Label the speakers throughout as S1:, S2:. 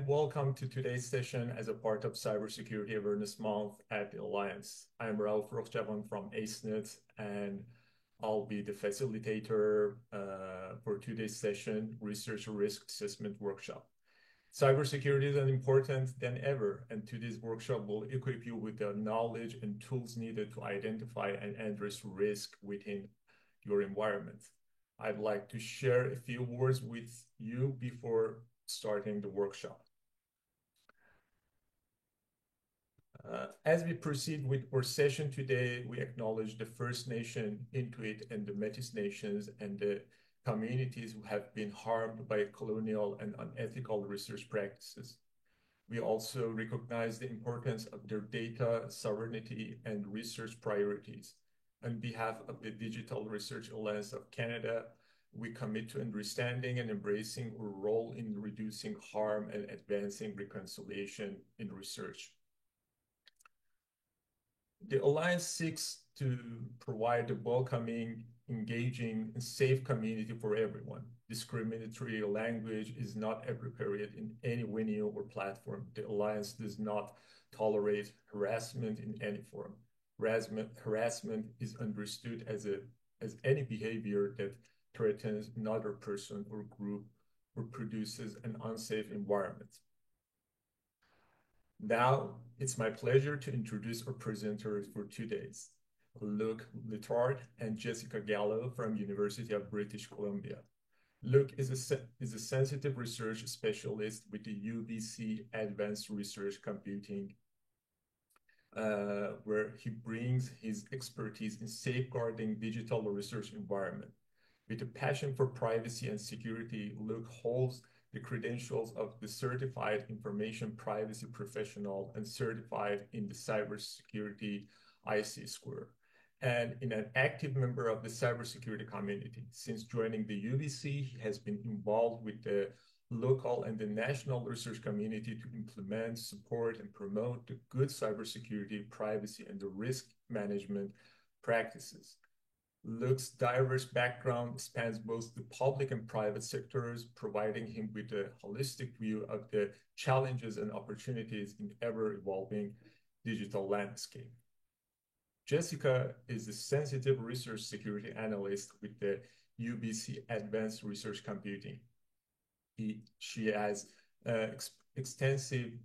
S1: Welcome to today's session as a part of Cybersecurity Awareness Month at the Alliance. I'm Rauf Rochjavan from AceNet, and I'll be the facilitator for today's session, Research Risk Assessment Workshop. Cybersecurity is important than ever, and today's workshop will equip you with the knowledge and tools needed to identify and address risk within your environment. I'd like to share a few words with you before starting the workshop. As we proceed with our session today, we acknowledge the First Nation, Inuit, and the Métis Nations and the communities who have been harmed by colonial and unethical research practices. We also recognize the importance of their data, sovereignty, and research priorities. On behalf of the Digital Research Alliance of Canada, we commit to understanding and embracing our role in reducing harm and advancing reconciliation in research. The Alliance seeks to provide a welcoming, engaging, and safe community for everyone. Discriminatory language is not appropriate in any venue or platform. The Alliance does not tolerate harassment in any form. Harassment is understood as any behavior that threatens another person or group or produces an unsafe environment. Now, it's my pleasure to introduce our presenters for 2 days, Luc Littard and Jessica Gallo from University of British Columbia. Luc is a sensitive research specialist with the UBC Advanced Research Computing, where he brings his expertise in safeguarding digital research environment. With a passion for privacy and security, Luc holds the credentials of the Certified Information Privacy Professional and certified in the cybersecurity IC Square, and in an active member of the cybersecurity community. Since joining the UBC, he has been involved with the local and the national research community to implement, support, and promote the good cybersecurity, privacy, and the risk management practices. Luc's diverse background spans both the public and private sectors, providing him with a holistic view of the challenges and opportunities in ever-evolving digital landscape. Jessica is a sensitive research security analyst with the UBC Advanced Research Computing. She has extensive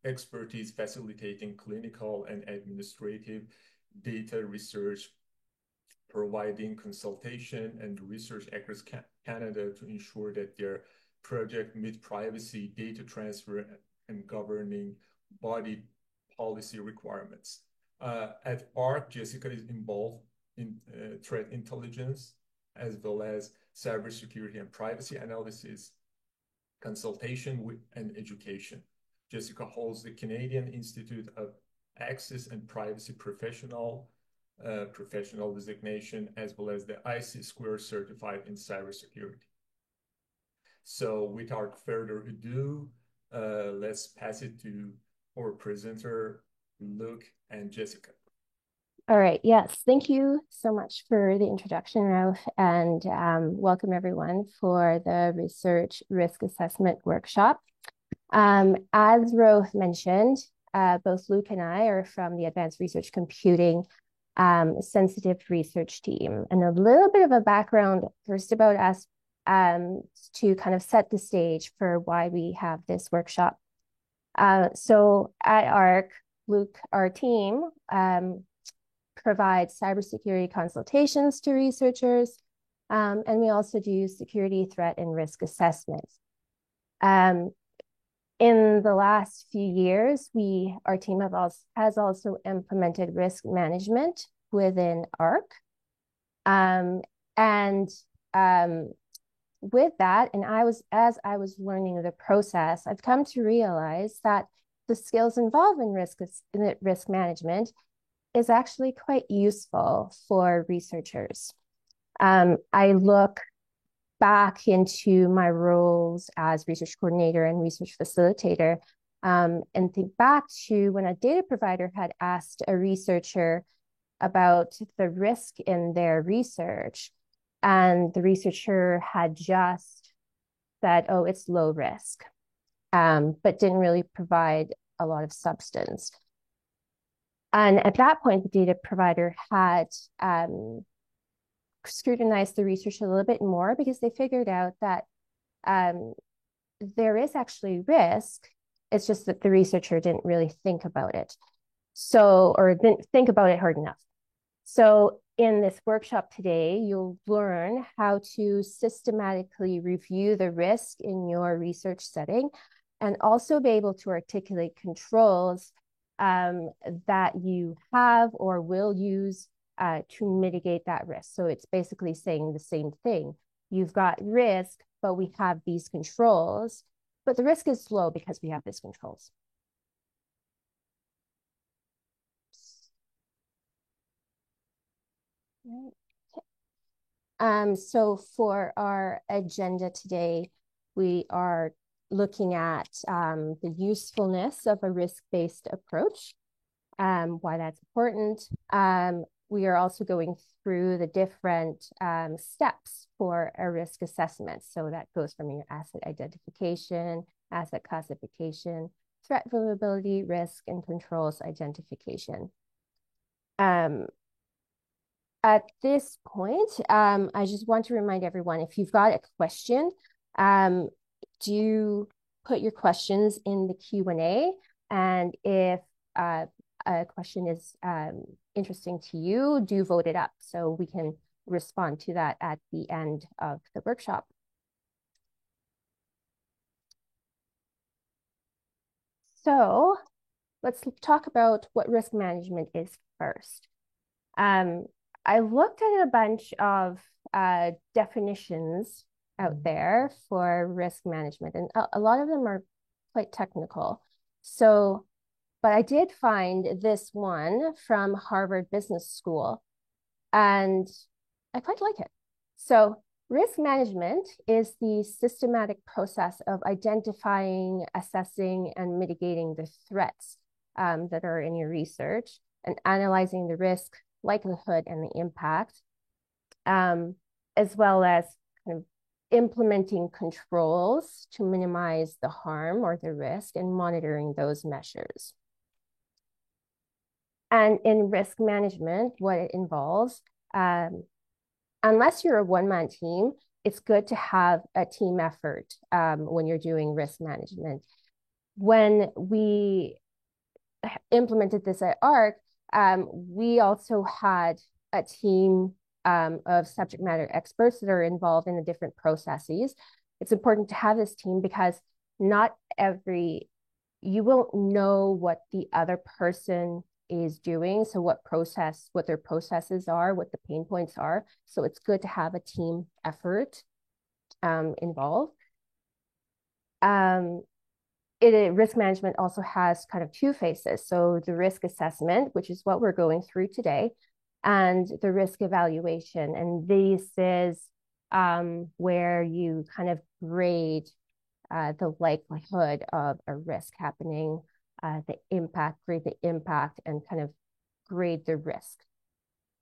S1: expertise facilitating clinical and administrative data research, providing consultation and research across Canada to ensure that their project meet privacy, data transfer, and governing body policy requirements. At ARC, Jessica is involved in threat intelligence, as well as cybersecurity and privacy analysis, consultation and education. Jessica holds the Canadian Institute of Access and Privacy professional designation, as well as the IC Square certified in cybersecurity. So without further ado, let's pass it to our presenter, Luc and Jessica.
S2: All right. Yes. Thank you so much for the introduction, Rauf, and welcome everyone for the Research Risk Assessment Workshop. As Rauf mentioned, both Luc and I are from the Advanced Research Computing Sensitive Research Team. And a little bit of a background first about us to kind of set the stage for why we have this workshop. So at ARC, Luc, our team, provides cybersecurity consultations to researchers, and we also do security, threat, and risk assessments. In the last few years, our team has also implemented risk management within ARC. With that, and as I was learning the process, I've come to realize that the skills involved in risk management is actually quite useful for researchers. I look back into my roles as research coordinator and research facilitator, and think back to when a data provider had asked a researcher about the risk in their research, and the researcher had just said, oh, it's low risk, but didn't really provide a lot of substance. And at that point, the data provider had scrutinized the research a little bit more because they figured out that there is actually risk. It's just that the researcher didn't really think about it. So, or didn't think about it hard enough. So in this workshop today, you'll learn how to systematically review the risk in your research setting and also be able to articulate controls that you have or will use to mitigate that risk. So it's basically saying the same thing. You've got risk, but we have these controls, but the risk is low because we have these controls. So for our agenda today, we are looking at the usefulness of a risk-based approach, why that's important. We are also going through the different steps for a risk assessment. So that goes from your asset identification, asset classification, threat vulnerability, risk, and controls identification. At this point, I just want to remind everyone, if you've got a question, do put your questions in the Q&A. And if a question is interesting to you, do vote it up so we can respond to that at the end of the workshop. So let's talk about what risk management is first. I looked at a bunch of definitions out there for risk management, and a lot of them are quite technical. So, but I did find this one from Harvard Business School, and I quite like it. So, risk management is the systematic process of identifying, assessing, and mitigating the threats that are in your research and analyzing the risk, likelihood, and the impact, as well as kind of implementing controls to minimize the harm or the risk and monitoring those measures. And in risk management, what it involves, unless you're a one-man team, it's good to have a team effort when you're doing risk management. When we implemented this at ARC, we also had a team of subject matter experts that are involved in the different processes. It's important to have this team because you won't know what the other person is doing. So what their processes are, what the pain points are. So it's good to have a team effort involved. Risk management also has kind of two phases. So the risk assessment, which is what we're going through today, and the risk evaluation. And this is where you kind of grade the likelihood of a risk happening, grade the impact, and kind of grade the risk.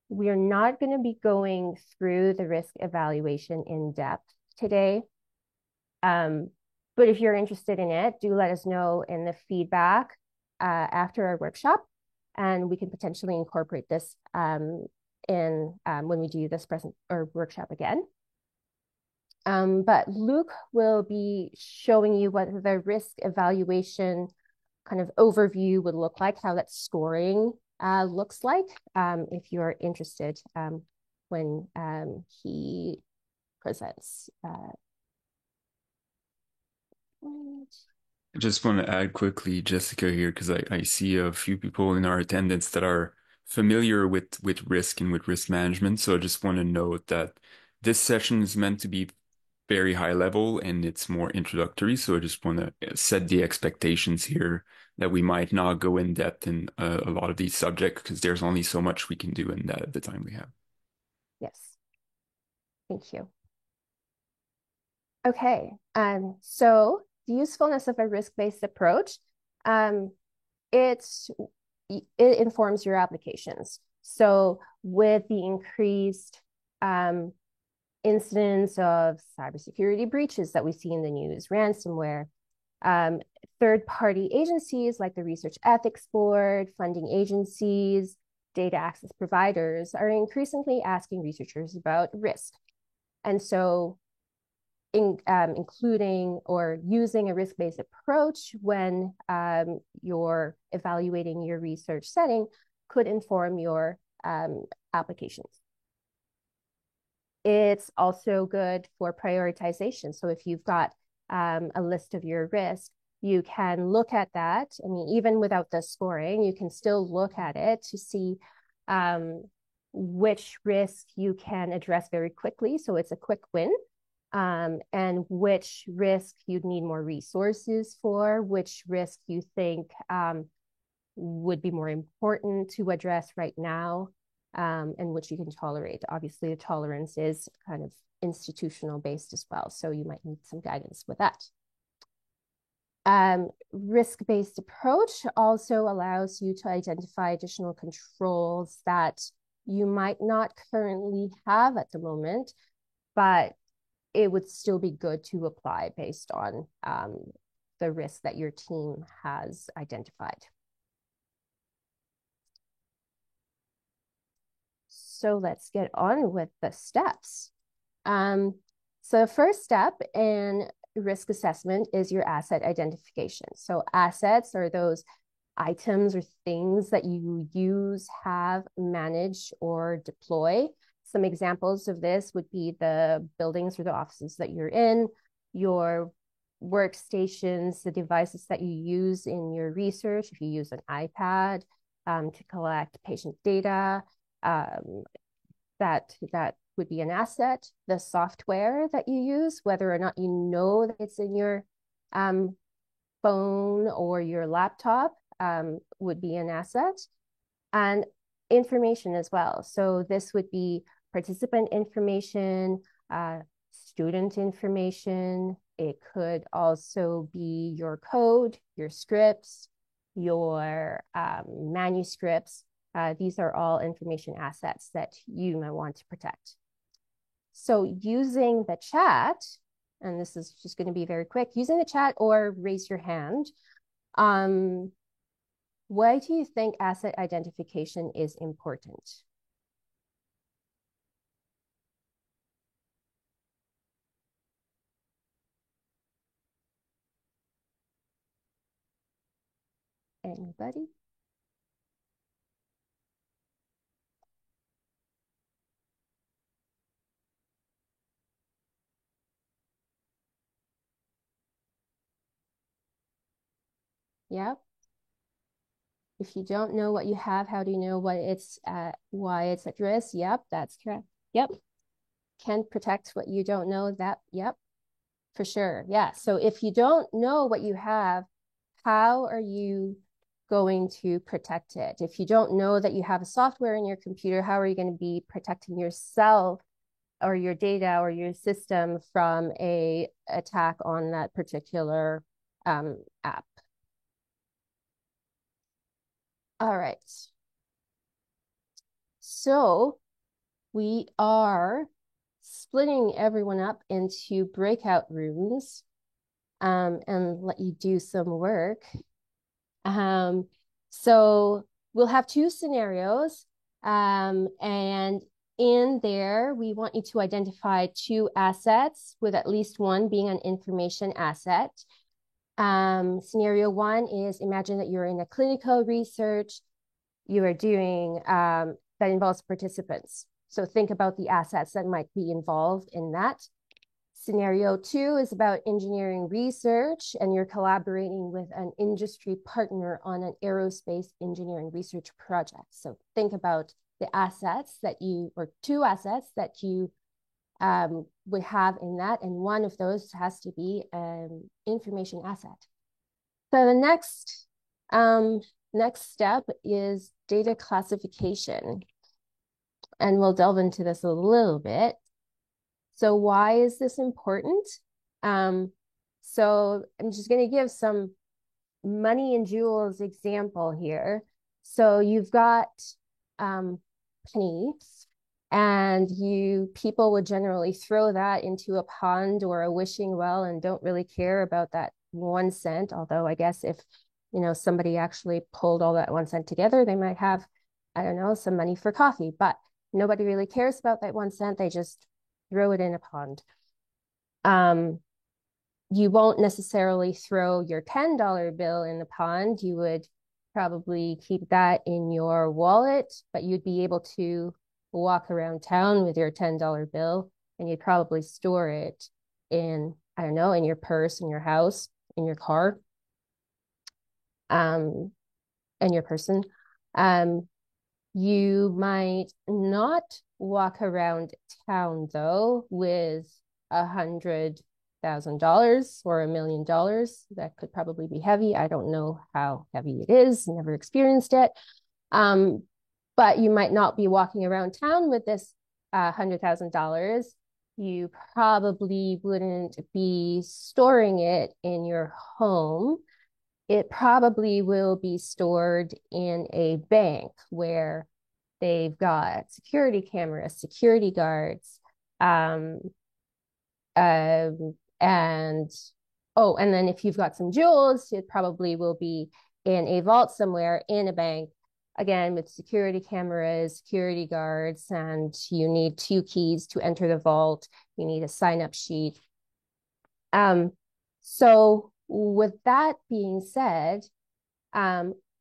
S2: We are not going to be going through the risk evaluation in depth today. But if you're interested in it, do let us know in the feedback after our workshop, and we can potentially incorporate this when we do this workshop again. But Luke will be showing you what the risk evaluation kind of overview would look like, how that scoring looks like, if you're interested when he presents.
S3: I just want to add quickly, Jessica, here, because I see a few people in our attendance that are familiar with risk and with risk management. So I just want to note that this session is meant to be very high level and it's more introductory. So I just want to set the expectations here that we might not go in depth in a lot of these subjects because there's only so much we can do in the time we have.
S2: Yes. Thank you. Okay. So the usefulness of a risk-based approach, it informs your applications. So with the increased incidents of cybersecurity breaches that we see in the news, ransomware. Third-party agencies like the Research Ethics Board, funding agencies, data access providers are increasingly asking researchers about risk. And so including or using a risk-based approach when you're evaluating your research setting could inform your applications. It's also good for prioritization. So if you've got a list of your risk, you can look at that. I mean, even without the scoring, you can still look at it to see which risk you can address very quickly. So it's a quick win. And which risk you'd need more resources for, which risk you think would be more important to address right now, and which you can tolerate. Obviously, the tolerance is kind of institutional based as well, so you might need some guidance with that. Risk-based approach also allows you to identify additional controls that you might not currently have at the moment, but it would still be good to apply based on the risk that your team has identified. So let's get on with the steps. So the first step in risk assessment is your asset identification. So assets are those items or things that you use, have, manage, or deploy. Some examples of this would be the buildings or the offices that you're in, your workstations, the devices that you use in your research. If you use an iPad to collect patient data, that would be an asset. The software that you use, whether or not you know that it's in your phone or your laptop, would be an asset. And information as well. So this would be participant information, student information. It could also be your code, your scripts, your manuscripts. These are all information assets that you might want to protect. So using the chat, and this is just going to be very quick, using the chat or raise your hand. Why do you think asset identification is important? Anybody? Yep. If you don't know what you have, how do you know what it's why it's at risk? Yep, that's correct. Yep. Can protect what you don't know. That, yep, for sure. Yeah. So if you don't know what you have, how are you going to protect it? If you don't know that you have a software in your computer, how are you going to be protecting yourself or your data or your system from a attack on that particular app? All right. So we are splitting everyone up into breakout rooms and let you do some work. So we'll have two scenarios. And in there, we want you to identify two assets, with at least one being an information asset. Scenario one is, imagine that you're in a clinical research you are doing that involves participants. So think about the assets that might be involved in that. Scenario two is about engineering research, and you're collaborating with an industry partner on an aerospace engineering research project. So think about the assets that you, or two assets that you would have in that, and one of those has to be an information asset. So the next step is data classification, and we'll delve into this a little bit. So why is this important? So I'm just going to give some money and jewels example here. So you've got Penny, And people would generally throw that into a pond or a wishing well and don't really care about that 1 cent. Although I guess if, somebody actually pulled all that 1 cent together, they might have, I don't know, some money for coffee, but nobody really cares about that 1 cent. They just throw it in a pond. You won't necessarily throw your $10 bill in the pond. You would probably keep that in your wallet, but you'd be able to walk around town with your $10 bill, and you'd probably store it in, I don't know, in your purse, in your house, in your car, in your person. You might not walk around town though with $100,000 or $1 million. That could probably be heavy. I don't know how heavy it is, never experienced it. But you might not be walking around town with this $100,000. You probably wouldn't be storing it in your home. It probably will be stored in a bank where they've got security cameras, security guards, and then if you've got some jewels, it probably will be in a vault somewhere in a bank, again with security cameras, security guards, and you need 2 keys to enter the vault. You need a sign-up sheet. So with that being said,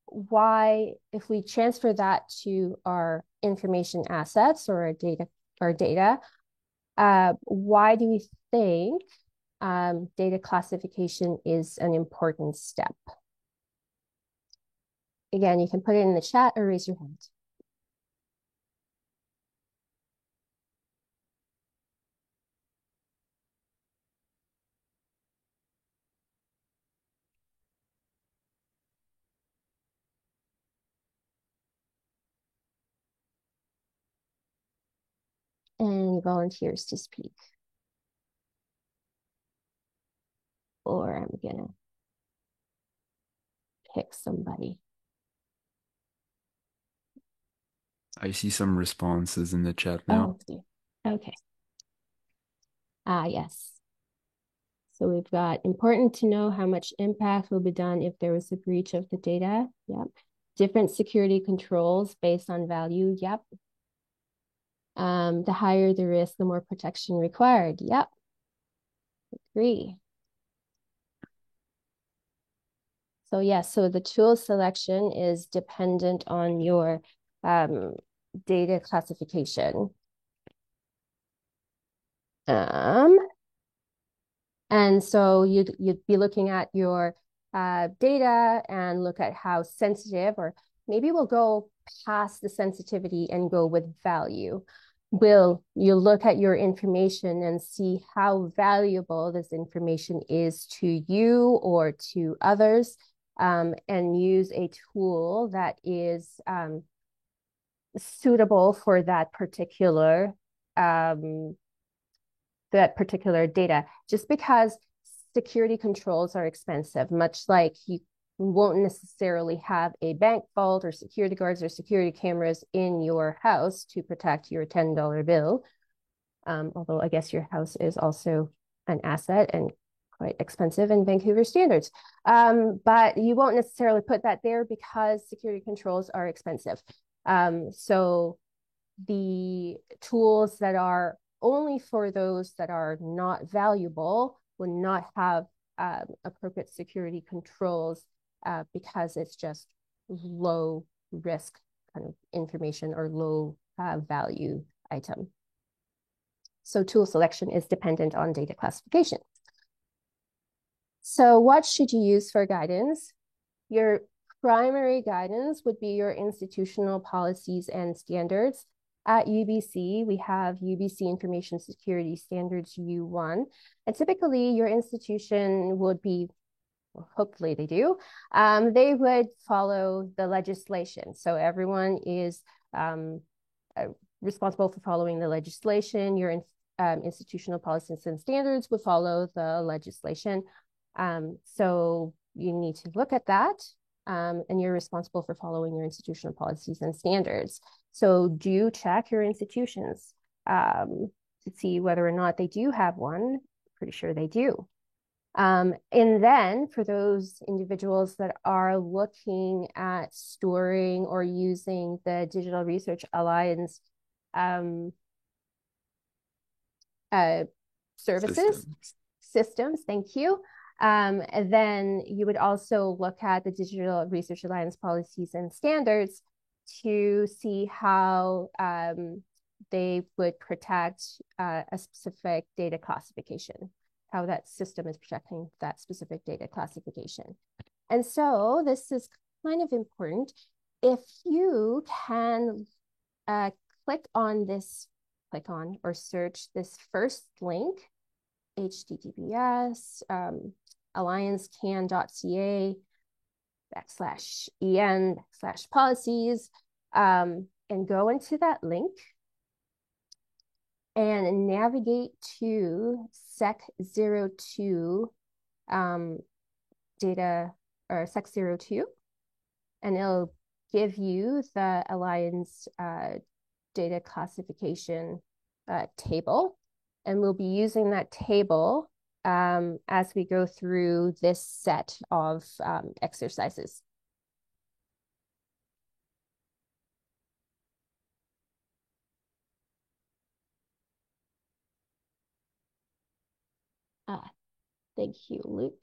S2: why, if we transfer that to our information assets or our data, why do we think data classification is an important step? Again, you can put it in the chat or raise your hand. Any volunteers to speak? Or I'm gonna pick somebody.
S3: I see some responses in the chat now.
S2: Oh, okay. Yes. So we've got important to know how much impact will be done if there was a breach of the data. Yep. Different security controls based on value. Yep. The higher the risk, the more protection required. Yep. Agree. So yes, so the tool selection is dependent on your data classification. And so you'd be looking at your data and look at how sensitive, or maybe we'll go past the sensitivity and go with value. You look at your information and see how valuable this information is to you or to others, and use a tool that is suitable for that particular data. Just because security controls are expensive, much like you won't necessarily have a bank vault or security guards or security cameras in your house to protect your $10 bill. Although I guess your house is also an asset and quite expensive in Vancouver standards. But you won't necessarily put that there because security controls are expensive. So the tools that are only for those that are not valuable would not have appropriate security controls because it's just low risk kind of information or low value item. So tool selection is dependent on data classification. So what should you use for guidance? Your primary guidance would be your institutional policies and standards. At UBC, we have UBC Information Security Standards U1. And typically your institution would be, well, hopefully they do, they would follow the legislation. So everyone is responsible for following the legislation. Your institutional policies and standards would follow the legislation. So you need to look at that and you're responsible for following your institutional policies and standards. So do check your institutions to see whether or not they do have one. Pretty sure they do. And then for those individuals that are looking at storing or using the Digital Research Alliance services, systems, thank you. And then you would also look at the Digital Research Alliance policies and standards to see how they would protect a specific data classification, how that system is protecting that specific data classification. And so this is kind of important. If you can click on or search this first link, https alliancecan.ca/en/policies, and go into that link and navigate to SEC02 data, or SEC02, and it'll give you the Alliance data classification table. And we'll be using that table as we go through this set of exercises. Thank you, Luke.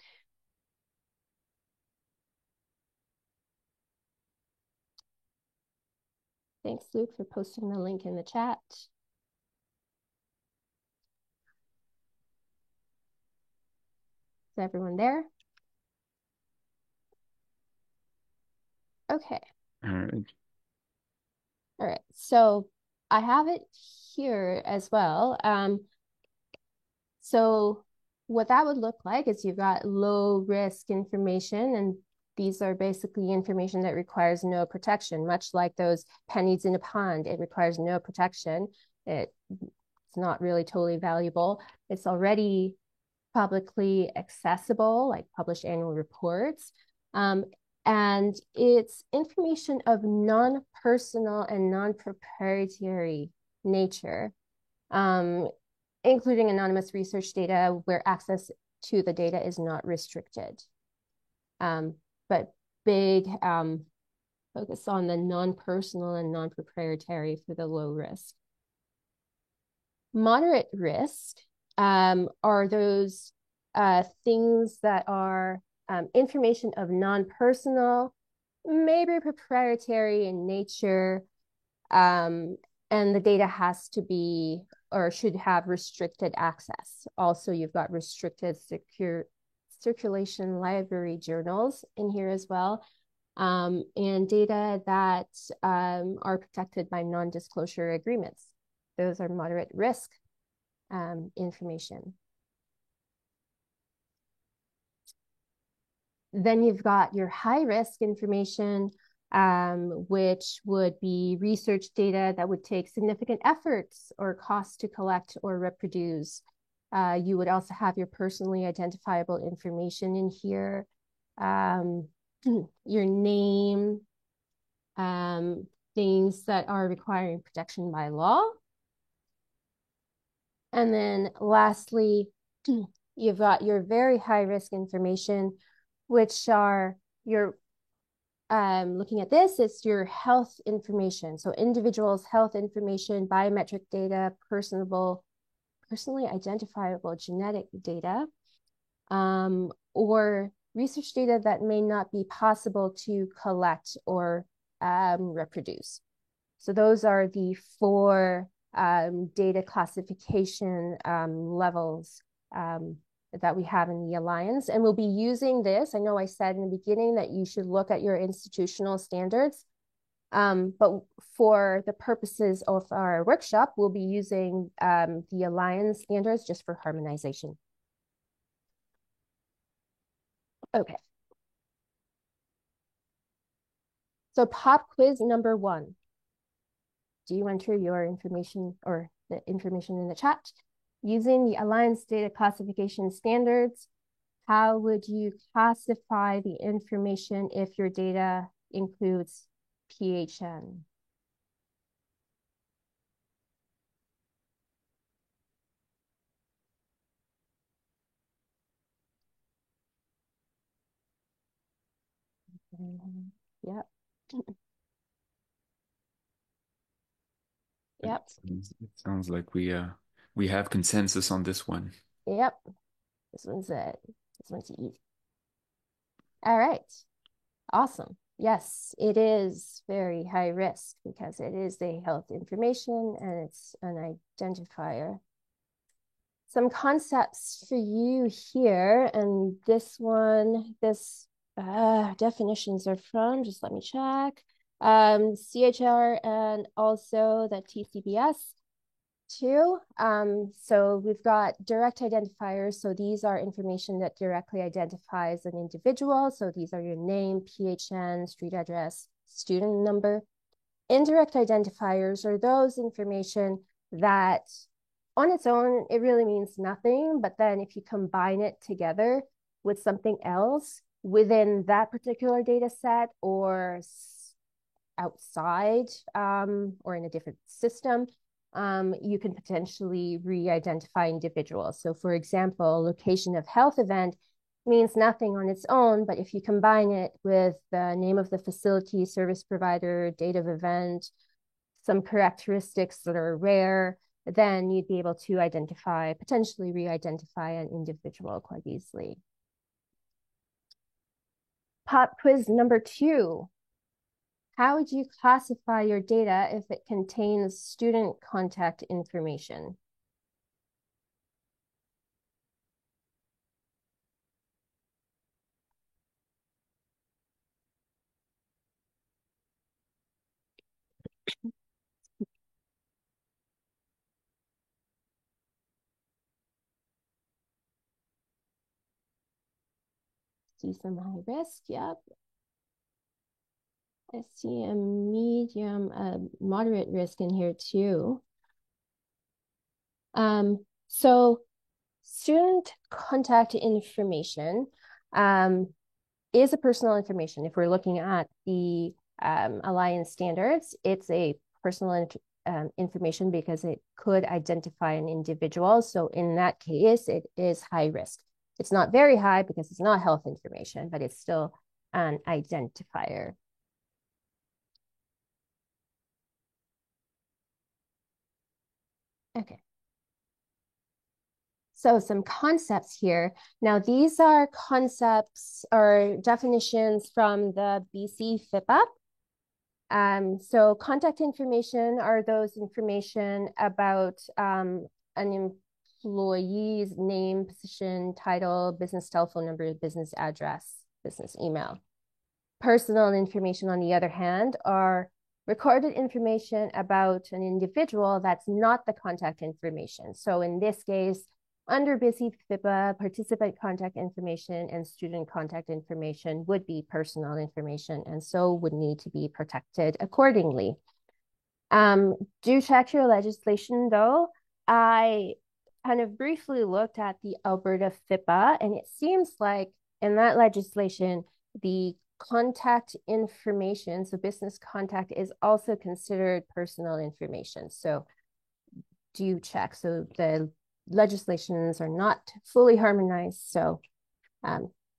S2: Thanks, Luke, for posting the link in the chat. Is everyone there? Okay.
S3: All right.
S2: All right. So I have it here as well. So what that would look like is you've got low risk information, and these are basically information that requires no protection, much like those pennies in a pond. It requires no protection. It's not really totally valuable. It's already publicly accessible, like published annual reports. And it's information of non-personal and non-proprietary nature, including anonymous research data where access to the data is not restricted. But big focus on the non-personal and non-proprietary for the low risk. Moderate risk are those things that are information of non-personal, maybe proprietary in nature, and the data has to be or should have restricted access. Also, you've got restricted circulation library journals in here as well, and data that are protected by non-disclosure agreements. Those are moderate risk information. Then you've got your high risk information, which would be research data that would take significant efforts or costs to collect or reproduce. You would also have your personally identifiable information in here, your name, things that are requiring protection by law. And then lastly, you've got your very high risk information, which are your, looking at this, it's your health information. So individuals' health information, biometric data, personally identifiable genetic data, or research data that may not be possible to collect or reproduce. So those are the four data classification levels that we have in the Alliance. And we'll be using this. I know I said in the beginning that you should look at your institutional standards, but for the purposes of our workshop, we'll be using the Alliance standards just for harmonization. Okay. So pop quiz number 1. Do you enter your information or the information in the chat? Using the Alliance data classification standards, how would you classify the information if your data includes PHN? Yep. Yep.
S3: It sounds like we have consensus on this one.
S2: Yep. This one's it. This one's easy. All right. Awesome. Yes, it is very high risk because it is the health information and it's an identifier. Some concepts for you here, and this one, this definitions are from, just let me check, CHR and also the TCBS too. So we've got direct identifiers. So these are information that directly identifies an individual. So these are your name, PHN, street address, student number. Indirect identifiers are those information that on its own, it really means nothing. But then if you combine it together with something else within that particular data set or outside or in a different system, you can potentially re-identify individuals. So for example, location of health event means nothing on its own, but if you combine it with the name of the facility, service provider, date of event, some characteristics that are rare, then you'd be able to identify, potentially re-identify an individual quite easily. Pop quiz number 2. How would you classify your data if it contains student contact information? See some high risk, yep. I see a medium, moderate risk in here too. So student contact information is a personal information. If we're looking at the Alliance standards, it's a personal information because it could identify an individual. So in that case, it is high risk. It's not very high because it's not health information, but it's still an identifier. Okay. So some concepts here. Now, these are concepts or definitions from the BC FIPA. So contact information are those information about an employee's name, position, title, business telephone number, business address, business email. Personal information, on the other hand, are recorded information about an individual that's not the contact information. So in this case, under BC FIPA, participant contact information and student contact information would be personal information and so would need to be protected accordingly. Do check your legislation though. I kind of briefly looked at the Alberta FIPA and it seems like in that legislation, the contact information, so business contact is also considered personal information. So do check. So the legislations are not fully harmonized. So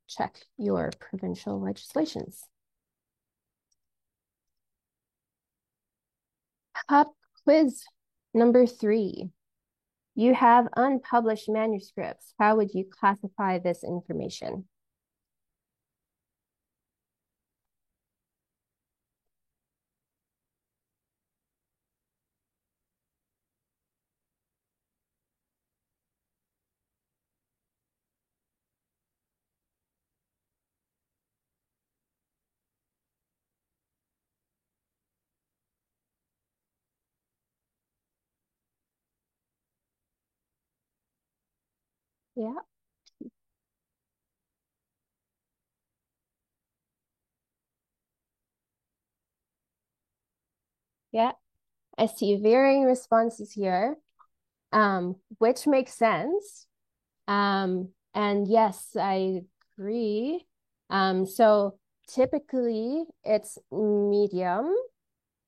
S2: check your provincial legislations. Pop quiz number 3. You have unpublished manuscripts. How would you classify this information? Yeah. Yeah. I see varying responses here, which makes sense. And yes, I agree. So typically it's medium,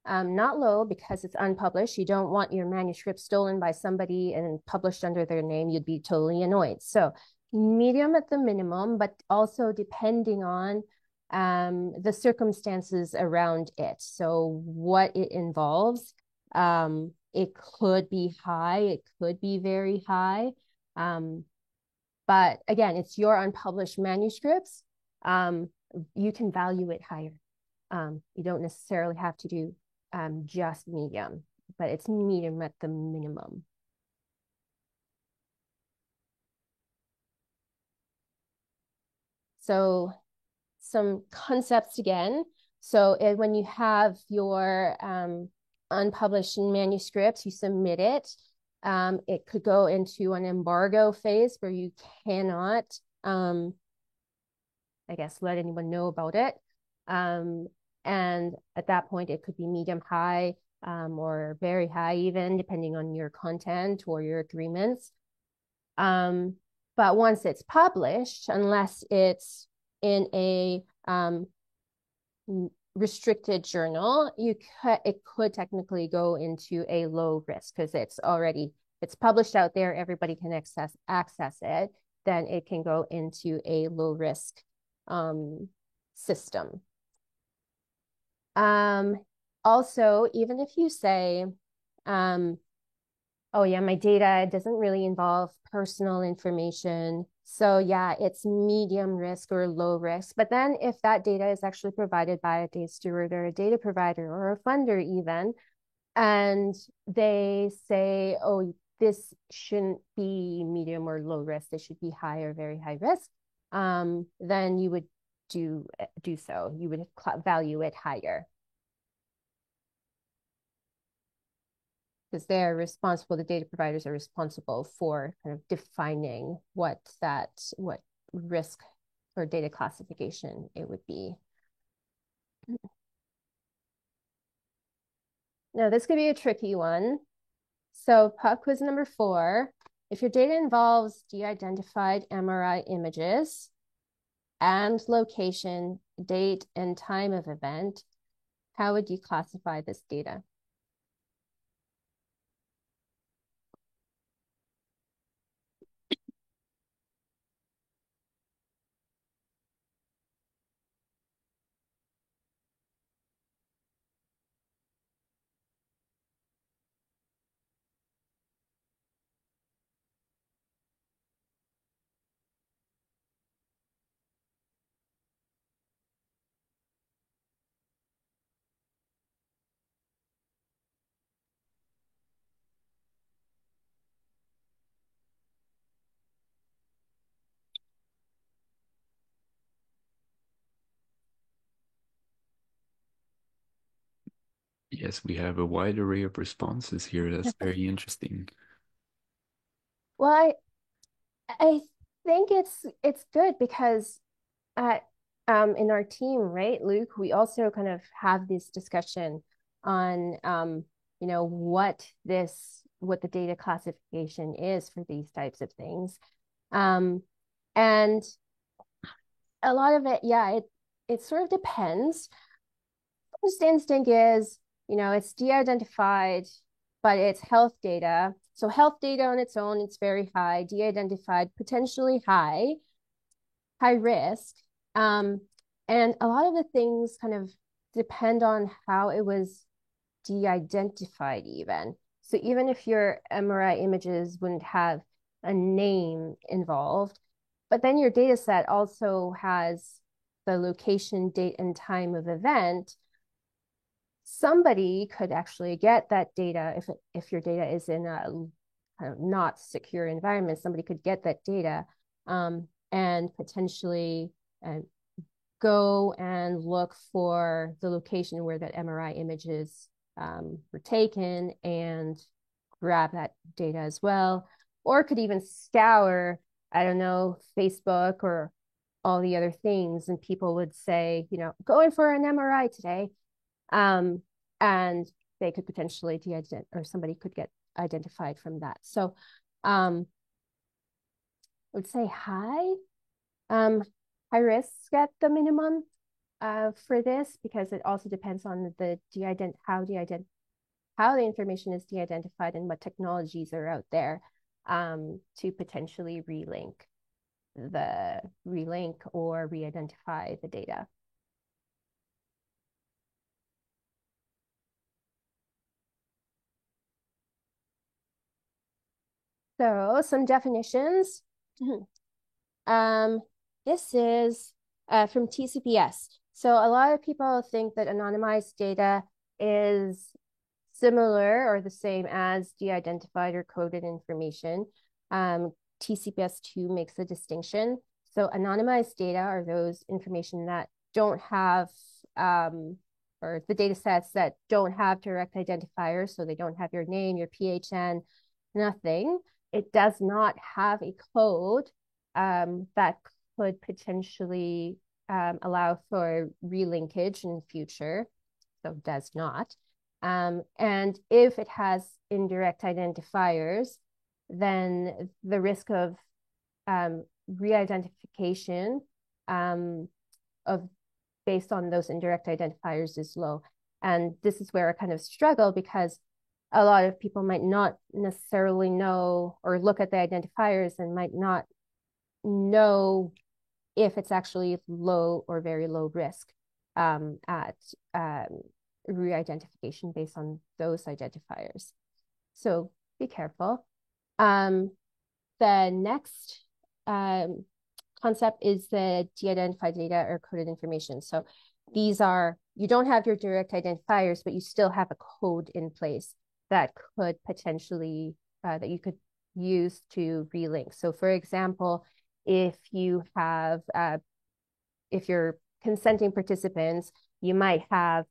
S2: not low because it's unpublished. You don't want your manuscript stolen by somebody and published under their name. You'd be totally annoyed. So medium at the minimum, but also depending on the circumstances around it. So what it involves, it could be high, it could be very high. But again, it's your unpublished manuscripts. You can value it higher. You don't necessarily have to do just medium, but it's medium at the minimum. So some concepts again. So when you have your unpublished manuscripts, you submit it. It could go into an embargo phase where you cannot, I guess, let anyone know about it. And at that point, it could be medium high or very high, even depending on your content or your agreements. But once it's published, unless it's in a restricted journal, it could technically go into a low risk because it's published out there, everybody can access it, then it can go into a low risk system. Also, even if you say, oh yeah, my data doesn't really involve personal information, so yeah, it's medium risk or low risk. But then if that data is actually provided by a data steward or a data provider or a funder even, and they say, oh, this shouldn't be medium or low risk, this should be high or very high risk, then you would do so. You would value it higher. Because they're responsible, the data providers are responsible for kind of defining what risk or data classification it would be. Now, this could be a tricky one. So pop quiz number 4, if your data involves de-identified MRI images and location, date, and time of event, how would you classify this data?
S3: Yes, we have a wide array of responses here. That's very interesting.
S2: Well, I think it's good because in our team, right, Luke, we also kind of have this discussion on what the data classification is for these types of things. And a lot of it, yeah, it sort of depends. First instinct is, it's de-identified, but it's health data. So health data on its own, it's very high. De-identified, potentially high risk. And a lot of the things kind of depend on how it was de-identified even. So even if your MRI images wouldn't have a name involved, but then your data set also has the location, date, and time of event, somebody could actually get that data if your data is in a kind of not secure environment, somebody could get that data and potentially go and look for the location where that MRI images were taken and grab that data as well, or could even scour, I don't know, Facebook or all the other things, and people would say, going for an MRI today, and they could potentially or somebody could get identified from that. So would say high risk at the minimum for this, because it also depends on how the information is de-identified and what technologies are out there to potentially relink or re-identify the data. So some definitions. This is from TCPS. So a lot of people think that anonymized data is similar or the same as de-identified or coded information. TCPS 2 makes a distinction. So anonymized data are those information that don't have, or the data sets that don't have direct identifiers. So they don't have your name, your PHN, nothing. It does not have a code that could potentially allow for relinkage in the future. So does not. And if it has indirect identifiers, then the risk of re-identification based on those indirect identifiers is low. And this is where I kind of struggle, because a lot of people might not necessarily know or look at the identifiers and might not know if it's actually low or very low risk at re-identification based on those identifiers. So be careful. The next concept is the de-identified data or coded information. So these are, you don't have your direct identifiers, but you still have a code in place that could potentially, that you could use to relink. So for example, if you have, if you're consenting participants, you might have,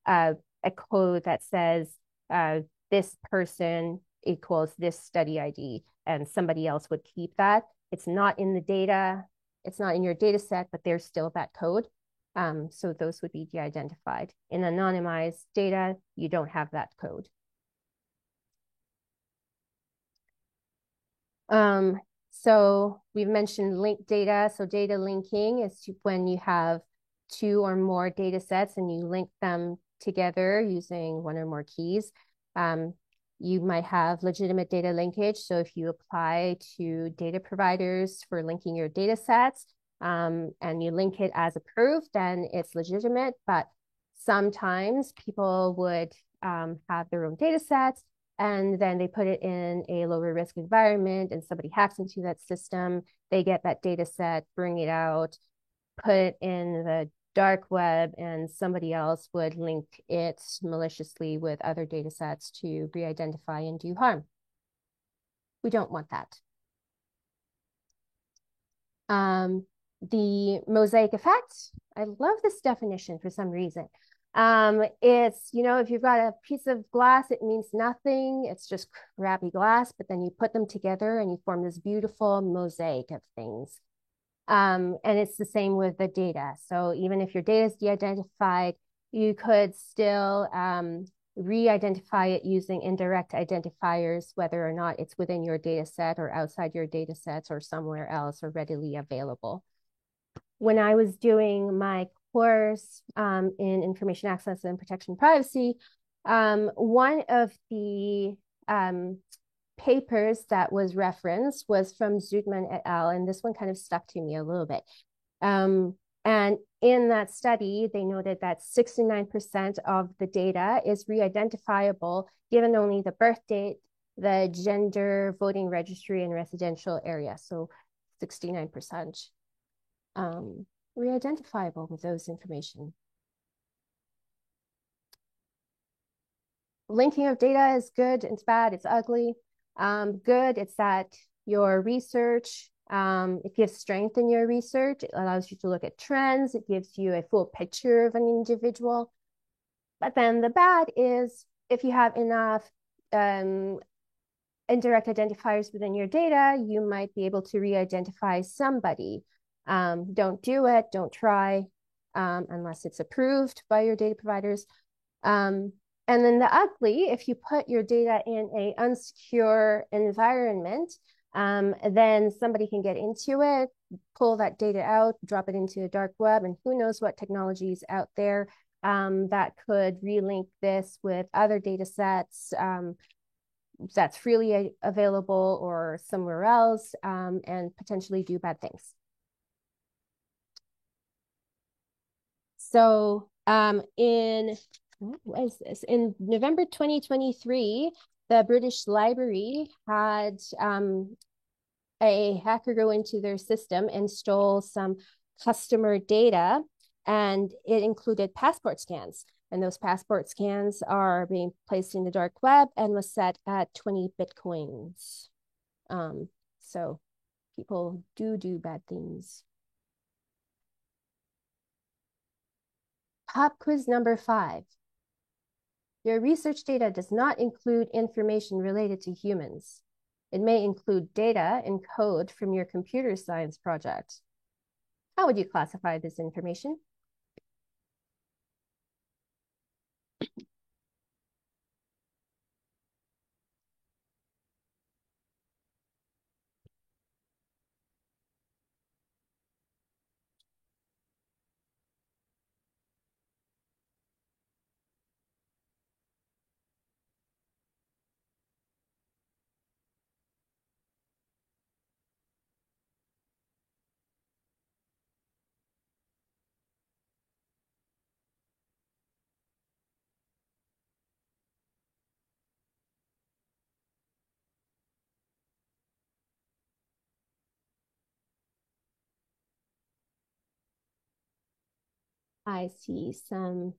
S2: a code that says this person equals this study ID, and somebody else would keep that. It's not in the data, it's not in your data set, but there's still that code. So those would be de-identified. In anonymized data, you don't have that code. So we've mentioned linked data. So data linking is when you have two or more data sets and you link them together using one or more keys. You might have legitimate data linkage. So if you apply to data providers for linking your data sets and you link it as approved, then it's legitimate. But sometimes people would have their own data sets, and then they put it in a lower risk environment and somebody hacks into that system. They get that data set, bring it out, put it in the dark web, and somebody else would link it maliciously with other data sets to re-identify and do harm. We don't want that. The mosaic effect. I love this definition for some reason. It's, if you've got a piece of glass, it means nothing. It's just crappy glass, but then you put them together and you form this beautiful mosaic of things. And it's the same with the data. So even if your data is de-identified, you could still re-identify it using indirect identifiers, whether or not it's within your data set or outside your data sets or somewhere else or readily available. When I was doing my course in information access and protection privacy, one of the papers that was referenced was from Zootman et al. And this one kind of stuck to me a little bit. And in that study, they noted that 69% of the data is re-identifiable given only the birth date, the gender, voting registry, and residential area. So 69% re-identifiable with those information. Linking of data is good, it's bad, it's ugly. Good, it's that your research, it gives strength in your research. It allows you to look at trends. It gives you a full picture of an individual. But then the bad is if you have enough indirect identifiers within your data, you might be able to re-identify somebody. Don't do it, don't try, unless it's approved by your data providers. And then the ugly, if you put your data in an unsecure environment, then somebody can get into it, pull that data out, drop it into the dark web, and who knows what technologies out there that could relink this with other data sets that's freely available or somewhere else, and potentially do bad things. So what is this? In November 2023, the British Library had a hacker go into their system and stole some customer data, and it included passport scans. And those passport scans are being placed in the dark web and was set at 20 Bitcoins. So people do bad things. Pop quiz number 5. Your research data does not include information related to humans. It may include data and code from your computer science project. How would you classify this information? I see some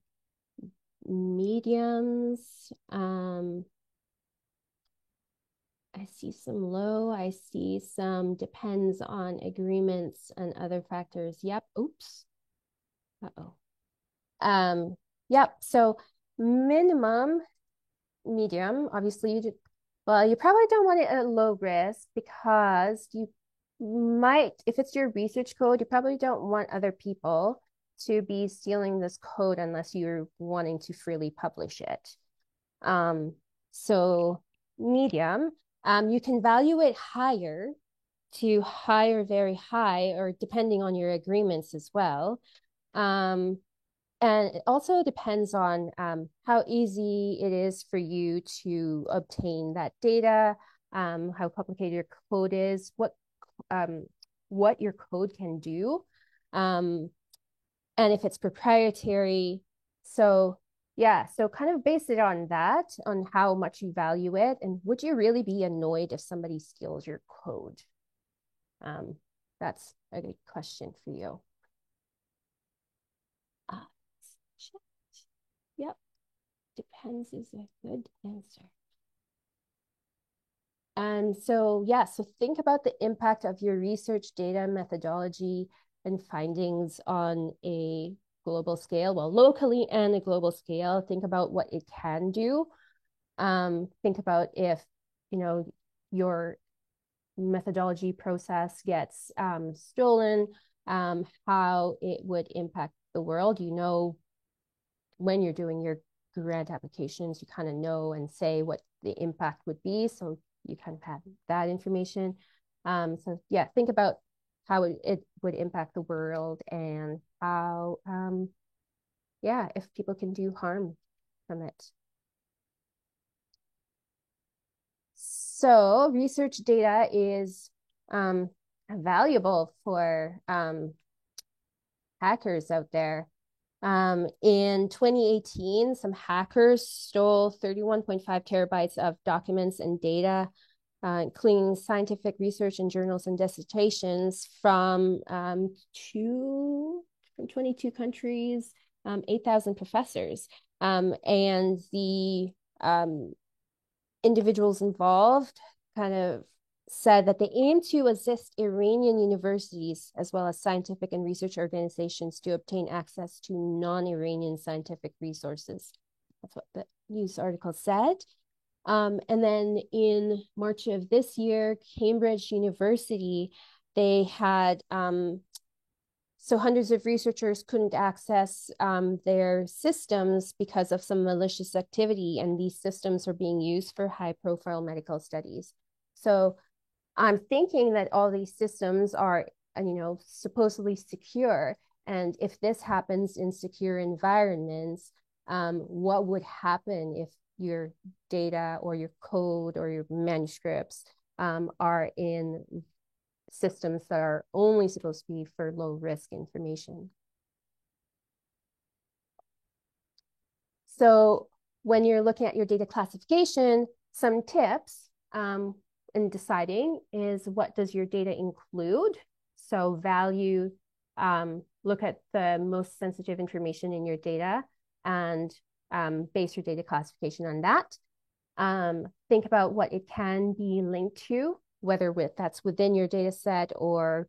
S2: mediums. I see some low. I see some depends on agreements and other factors. Yep. Oops. Uh-oh. Yep. So minimum, medium, obviously you probably don't want it at low risk because you might, if it's your research code, you probably don't want other people to be stealing this code unless you're wanting to freely publish it. So medium, you can value it higher to high or very high, or depending on your agreements as well. And it also depends on how easy it is for you to obtain that data, how complicated your code is, what your code can do, and if it's proprietary. So yeah, so kind of base it on that, on how much you value it, and would you really be annoyed if somebody steals your code? That's a good question for you. Yep, depends is a good answer. And so, yeah, so think about the impact of your research data, methodology, and findings on a global scale, well, locally and a global scale. Think about what it can do. Think about if, your methodology process gets stolen, how it would impact the world. When you're doing your grant applications, you kind of know and say what the impact would be. So you kind of have that information. So yeah, think about how it would impact the world and how, if people can do harm from it. So research data is valuable for hackers out there. In 2018, some hackers stole 31.5 terabytes of documents and data, including scientific research and journals and dissertations from 22 countries, 8,000 professors. And the individuals involved kind of said that they aim to assist Iranian universities as well as scientific and research organizations to obtain access to non-Iranian scientific resources. That's what the news article said. And then in March of this year, Cambridge University, they had so hundreds of researchers couldn't access their systems because of some malicious activity, and these systems are being used for high-profile medical studies. So I'm thinking that all these systems are, supposedly secure. And if this happens in secure environments, what would happen if your data or your code or your manuscripts are in systems that are only supposed to be for low risk information? So when you're looking at your data classification, some tips in deciding is, what does your data include? So value, look at the most sensitive information in your data and base your data classification on that. Think about what it can be linked to, whether that's within your data set or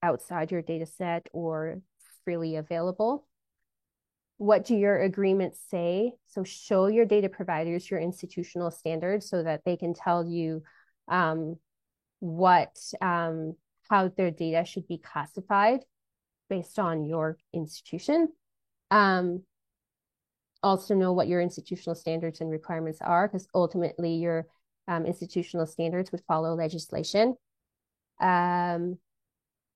S2: outside your data set or freely available. What do your agreements say? So show your data providers your institutional standards so that they can tell you how their data should be classified based on your institution. Also know what your institutional standards and requirements are, because ultimately your institutional standards would follow legislation.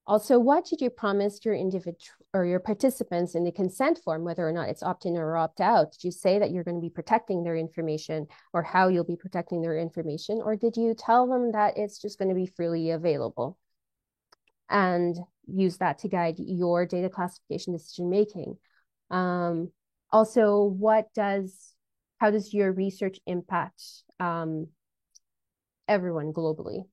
S2: Also, what did you promise your individual or your participants in the consent form, whether or not it's opt-in or opt-out? Did you say that you're going to be protecting their information, or how you'll be protecting their information? Or did you tell them that it's just going to be freely available? And use that to guide your data classification decision making. Also, how does your research impact everyone globally?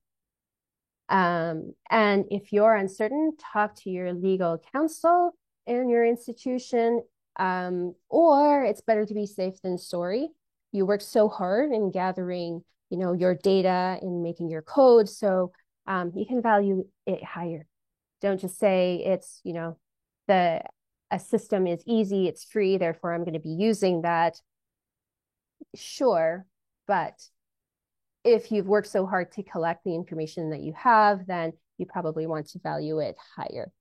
S2: And if you're uncertain, talk to your legal counsel in your institution, or it's better to be safe than sorry. You work so hard in gathering, your data and making your code, so you can value it higher. Don't just say it's, a system is easy, it's free, therefore I'm going to be using that. Sure, but if you've worked so hard to collect the information that you have, then you probably want to value it higher.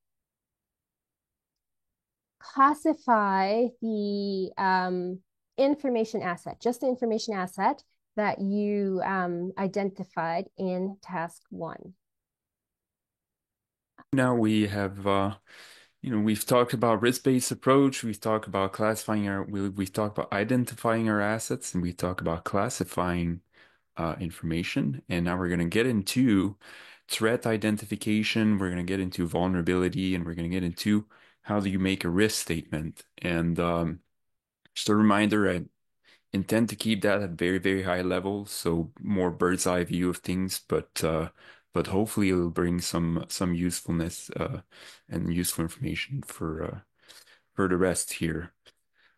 S2: Classify the information asset, just the information asset that you identified in task 1.
S3: Now we have, we've talked about risk-based approach. We've talked about we've talked about identifying our assets, and we talked about classifying information. And now we're going to get into threat identification. We're going to get into vulnerability, and we're going to get into how do you make a risk statement. And just a reminder, I intend to keep that at very, very high level, so more bird's eye view of things, but hopefully it'll bring some usefulness and useful information for the rest here.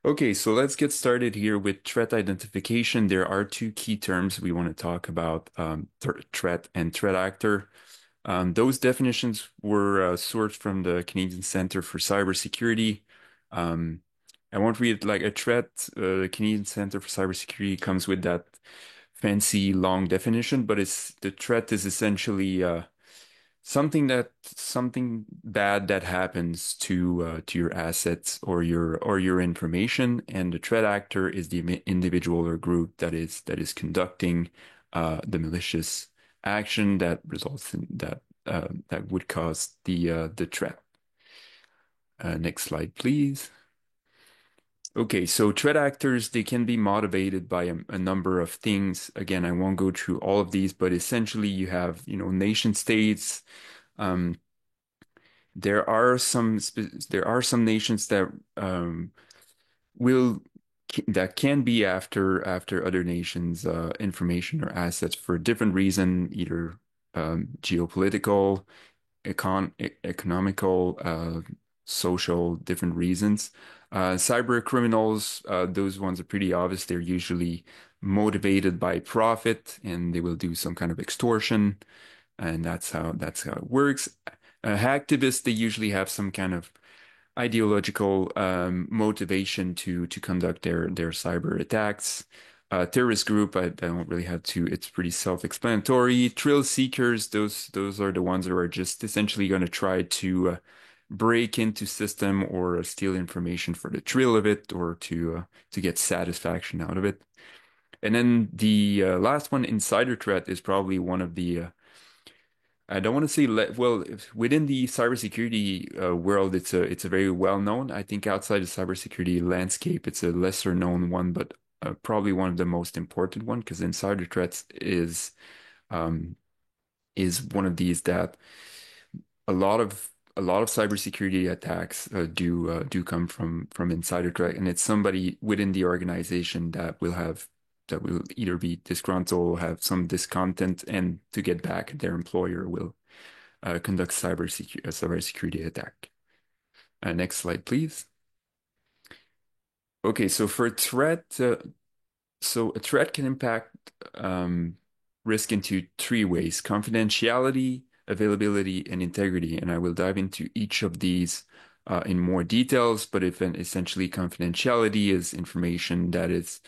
S3: Okay, so let's get started here with threat identification. There are 2 key terms we want to talk about, threat and threat actor. Those definitions were sourced from the Canadian Center for Cybersecurity. I won't read it like a threat. The Canadian Center for Cybersecurity comes with that fancy long definition, but the threat is essentially something bad that happens to your assets or your information, and the threat actor is the individual or group that is conducting the malicious action that results in that would cause the threat. Next slide, please. Okay, so threat actors, they can be motivated by a number of things. Again, I won't go through all of these, but essentially you have, nation states. There are some nations that can be after other nations' information or assets for a different reason, either geopolitical, economical, social, different reasons. Cyber criminals, those ones are pretty obvious. They're usually motivated by profit, and they will do some kind of extortion, and that's how it works. Hacktivists, they usually have some kind of ideological motivation to conduct their cyber attacks. Terrorist group, I don't really have to. It's pretty self-explanatory. Thrill seekers, those are the ones that are just essentially going to try to break into system or steal information for the thrill of it, or to get satisfaction out of it. And then the last one, insider threat, is probably one of the I don't want to say well, within the cybersecurity world, it's a very well known. I think outside the cybersecurity landscape, it's a lesser known one, but probably one of the most important one because insider threats um, is one of these that a lot of cybersecurity attacks do come from insider threat, and it's somebody within the organization that will either be disgruntled, have some discontent, and to get back at their employer will conduct a cybersecurity attack. Next slide, please. Okay, so for a threat, so a threat can impact risk into three ways: confidentiality, availability, and integrity. And I will dive into each of these in more details. But if essentially confidentiality is information that is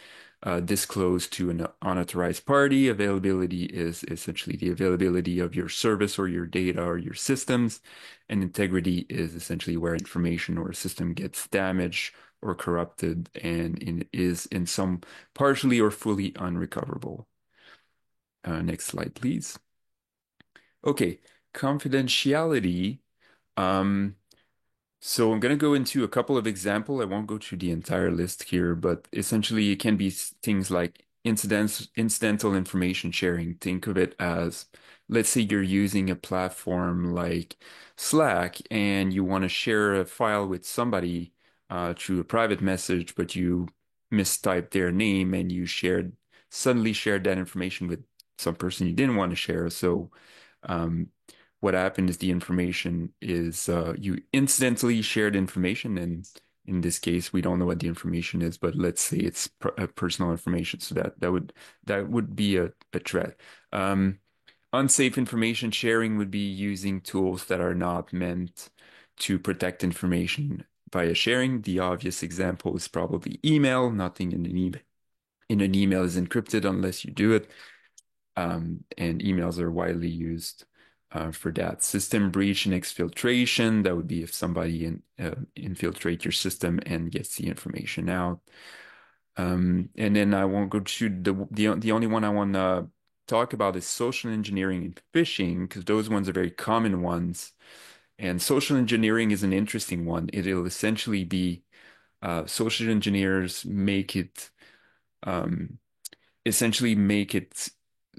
S3: disclosed to an unauthorized party, availability is essentially the availability of your service or your data or your systems, and integrity is essentially where information or a system gets damaged or corrupted and is in some partially or fully unrecoverable. Next slide, please. Okay, confidentiality. Um, so I'm going to go into a couple of examples. I won't go through the entire list here, but essentially it can be things like incidental information sharing. Think of it as, let's say you're using a platform like Slack and you want to share a file with somebody through a private message, but you mistyped their name and suddenly shared that information with some person you didn't want to share. So um, what happened is the information is you incidentally shared information, and in this case, we don't know what the information is, but let's say it's personal information. So that would be a threat. Unsafe information sharing would be using tools that are not meant to protect information via sharing. The obvious example is probably email. Nothing in an email is encrypted unless you do it. And emails are widely used for that. System breach and exfiltration, that would be if somebody infiltrate your system and gets the information out. And then I won't go to the only one I want to talk about is social engineering and phishing, because those ones are very common ones. And social engineering is an interesting one. It'll essentially be social engineers um, essentially make it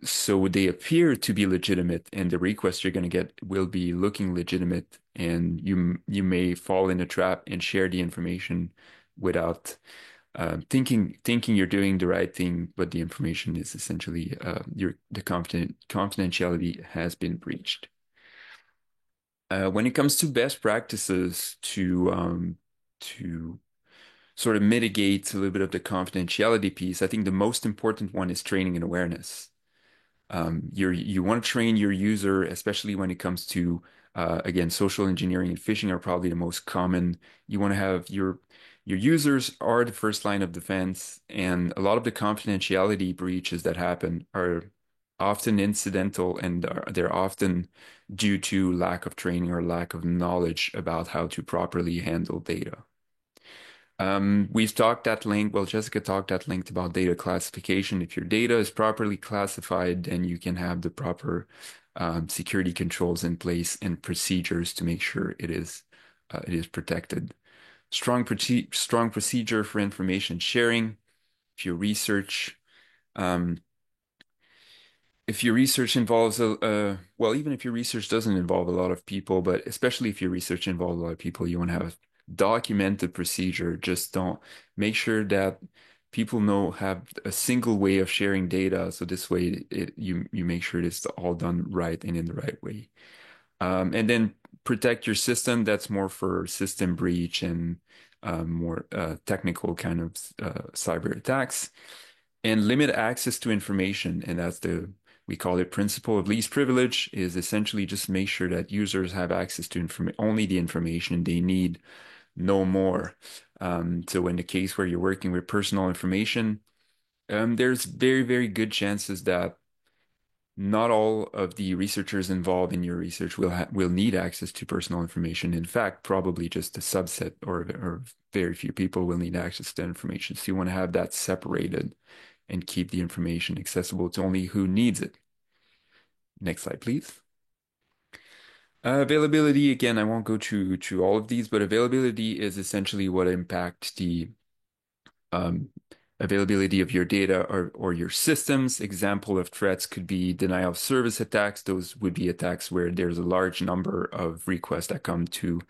S3: so they appear to be legitimate, and the request you're going to get will be looking legitimate, and you may fall in a trap and share the information without thinking you're doing the right thing, but the information is essentially the confidentiality has been breached. When it comes to best practices to sort of mitigate a little bit of the confidentiality piece, I think the most important one is training and awareness. You want to train your user, especially when it comes to again, social engineering and phishing are probably the most common. You want to have your users are the first line of defense, and a lot of the confidentiality breaches that happen are often incidental, and they're often due to lack of training or lack of knowledge about how to properly handle data. We've talked at length, well, Jessica talked at length about data classification. If your data is properly classified, then you can have the proper security controls in place and procedures to make sure it is protected. Strong procedure for information sharing. If your research um, if your research involves well, even if your research doesn't involve a lot of people, but especially if your research involves a lot of people, you want to have documented procedure. Just don't make sure that people have a single way of sharing data. So this way you make sure it's all done right and in the right way. And then protect your system. That's more for system breach and more technical kind of cyber attacks. And limit access to information. And we call it principle of least privilege, is essentially just make sure that users have access to only the information they need, no more. So in the case where you're working with personal information, there's very, very good chances that not all of the researchers involved in your research will need access to personal information. In fact, probably just a subset or very few people will need access to that information. So you want to have that separated and keep the information accessible to only who needs it. Next slide, please. Availability, again, I won't go to all of these, but availability is essentially what impacts the um, availability of your data or your systems. Example of threats could be denial of service attacks. Those would be attacks where there's a large number of requests that come to,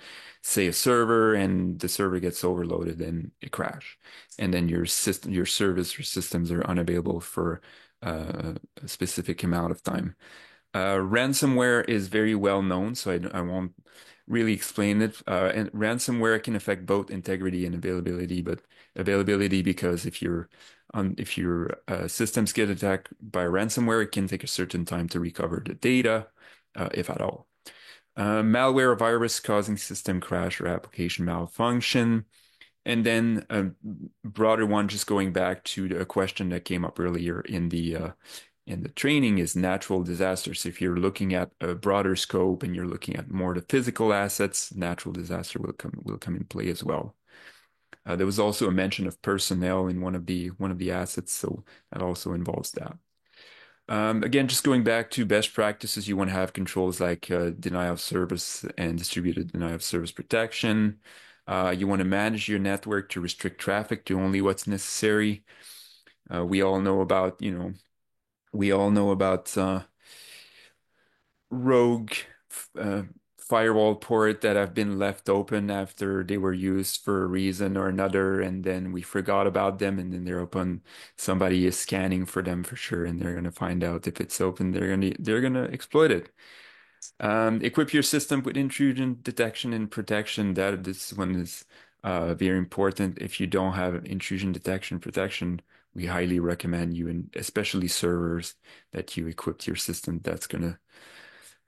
S3: say, a server, and the server gets overloaded and it crash. And then your system, your service or systems are unavailable for a specific amount of time. Ransomware is very well known, so I won't really explain it. And ransomware can affect both integrity and availability, but availability because if your systems get attacked by ransomware, it can take a certain time to recover the data, if at all. Malware or virus causing system crash or application malfunction. And then a broader one, just going back to a question that came up earlier in the training, is natural disasters. If you're looking at a broader scope and you're looking at more the physical assets, natural disaster will come in play as well. There was also a mention of personnel in one of the assets, so that also involves that. Again, just going back to best practices, you want to have controls like denial of service and distributed denial of service protection. You want to manage your network to restrict traffic to only what's necessary. We all know about, rogue uh, firewall port that have been left open after they were used for a reason or another, and then we forgot about them, and then they're open. Somebody is scanning for them for sure, and they're gonna find out if it's open. They're gonna exploit it. Equip your system with intrusion detection and protection. This one is very important. If you don't have intrusion detection protection, we highly recommend you, and especially servers, that you equip your system. That's gonna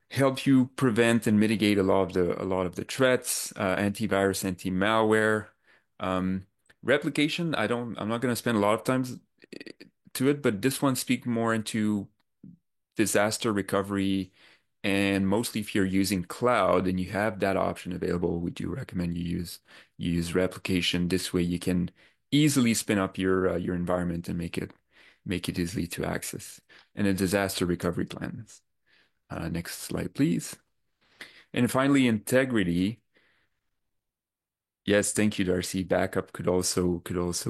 S3: help you prevent and mitigate a lot of the threats. Antivirus, anti-malware, um, replication. I'm not going to spend a lot of time to it, but this one speaks more into disaster recovery, and mostly if you're using cloud and you have that option available, we do recommend you use replication. This way, you can easily spin up your environment and make it easily to access. And a disaster recovery plan. Next slide, please. And finally, integrity. Yes, thank you, Darcy. Backup could also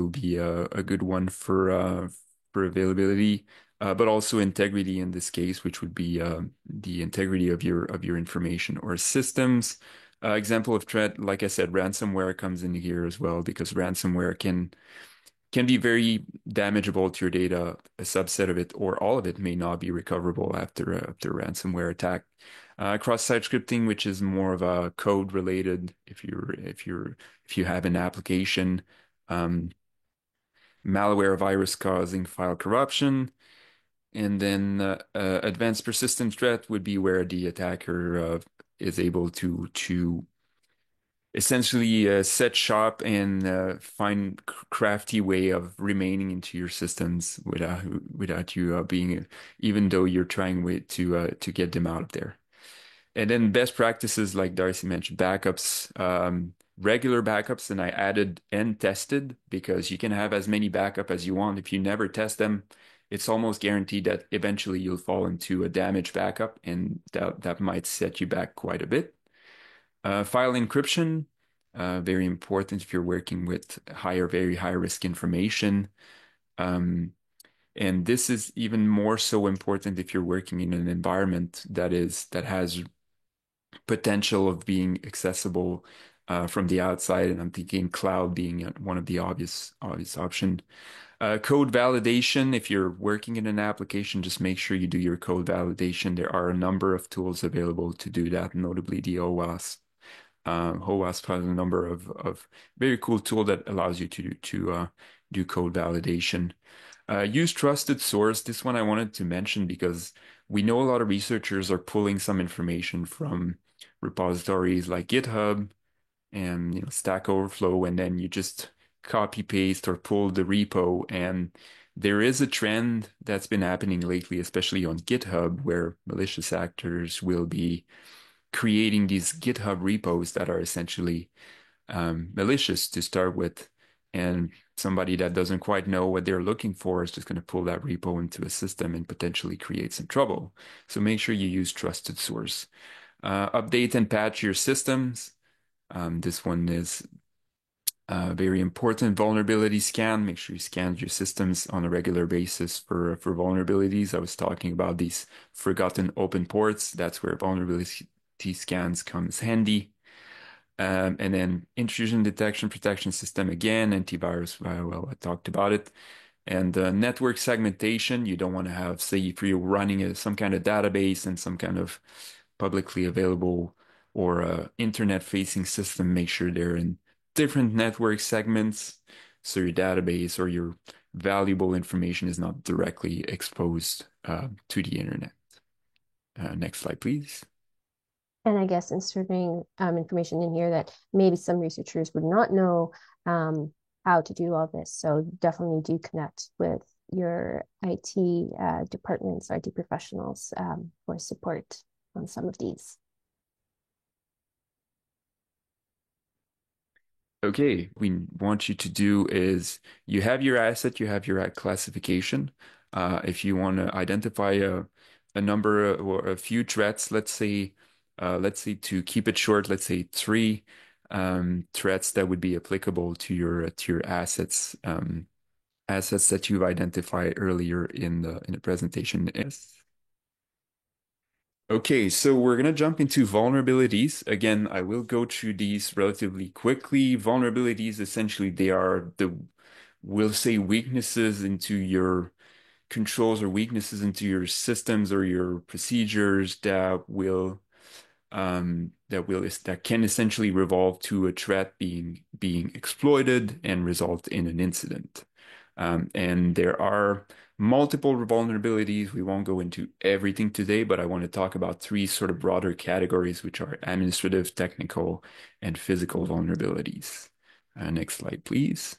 S3: be a good one for availability, but also integrity in this case, which would be the integrity of your information or systems. Example of threat, like I said, ransomware comes in here as well, because ransomware can be very damageable to your data. A subset of it or all of it may not be recoverable after a ransomware attack. Cross-site scripting, which is more of a code related. If you have an application, um, malware, virus causing file corruption, and then advanced persistent threat would be where the attacker is able to essentially set shop and find crafty way of remaining into your systems without you being, even though you're trying to get them out of there. And then best practices, like Darcy mentioned, backups, regular backups, and I added and tested, because you can have as many backup as you want. If you never test them, it's almost guaranteed that eventually you'll fall into a damaged backup, and that might set you back quite a bit. File encryption, very important if you're working with very high risk information. Um, and this is even more so important if you're working in an environment that has potential of being accessible from the outside. And I'm thinking cloud being one of the obvious option. Code validation, if you're working in an application, just make sure you do your code validation. There are a number of tools available to do that, notably the OWASP. OWASP has a number of very cool tool that allows you to do code validation. Use trusted source. This one I wanted to mention because we know a lot of researchers are pulling some information from repositories like GitHub and Stack Overflow, and then you just copy paste or pull the repo. And there is a trend that's been happening lately, especially on GitHub, where malicious actors will be creating these GitHub repos that are essentially malicious to start with. And somebody that doesn't quite know what they're looking for is just going to pull that repo into a system and potentially create some trouble. So make sure you use trusted source. Update and patch your systems. This one is very important. Vulnerability scan. Make sure you scan your systems on a regular basis for vulnerabilities. I was talking about these forgotten open ports. That's where vulnerability scans comes handy. And then intrusion detection protection system again, antivirus, well, I talked about it. And network segmentation, you don't want to have, say, if you're running some kind of database and some kind of publicly available or internet-facing system, make sure they're in different network segments so your database or your valuable information is not directly exposed to the internet. Next slide, please.
S2: And I guess inserting information in here that maybe some researchers would not know how to do all this. So definitely do connect with your IT departments, IT professionals for support on some of these.
S3: Okay, we want you to do is you have your asset, you have your classification. If you want to identify a number or a few threats, let's say to keep it short, let's say three threats that would be applicable to your assets, assets that you've identified earlier in the presentation. Yes. Okay, so we're gonna jump into vulnerabilities. Again, I will go through these relatively quickly. Vulnerabilities, essentially, they are we'll say weaknesses into your controls or weaknesses into your systems or your procedures that can essentially revolve to a threat being exploited and result in an incident. And there are multiple vulnerabilities. We won't go into everything today, but I want to talk about three sort of broader categories, which are administrative, technical, and physical vulnerabilities. Next slide, please.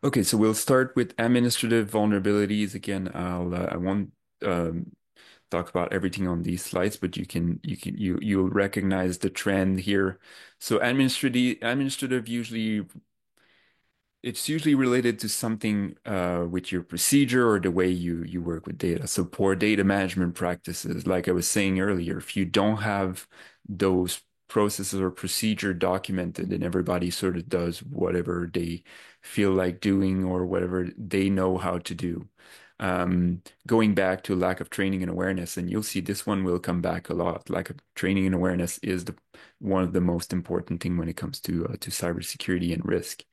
S3: Okay, so we'll start with administrative vulnerabilities. Again, I won't talk about everything on these slides, but you'll recognize the trend here. So administrative usually it's usually related to something with your procedure or the way you work with data. So poor data management practices, like I was saying earlier, if you don't have those processes or procedure documented and everybody sort of does whatever they feel like doing or whatever they know how to do. Going back to lack of training and awareness, and you'll see this one will come back a lot. Lack of training and awareness is one of the most important thing when it comes to cybersecurity and risk.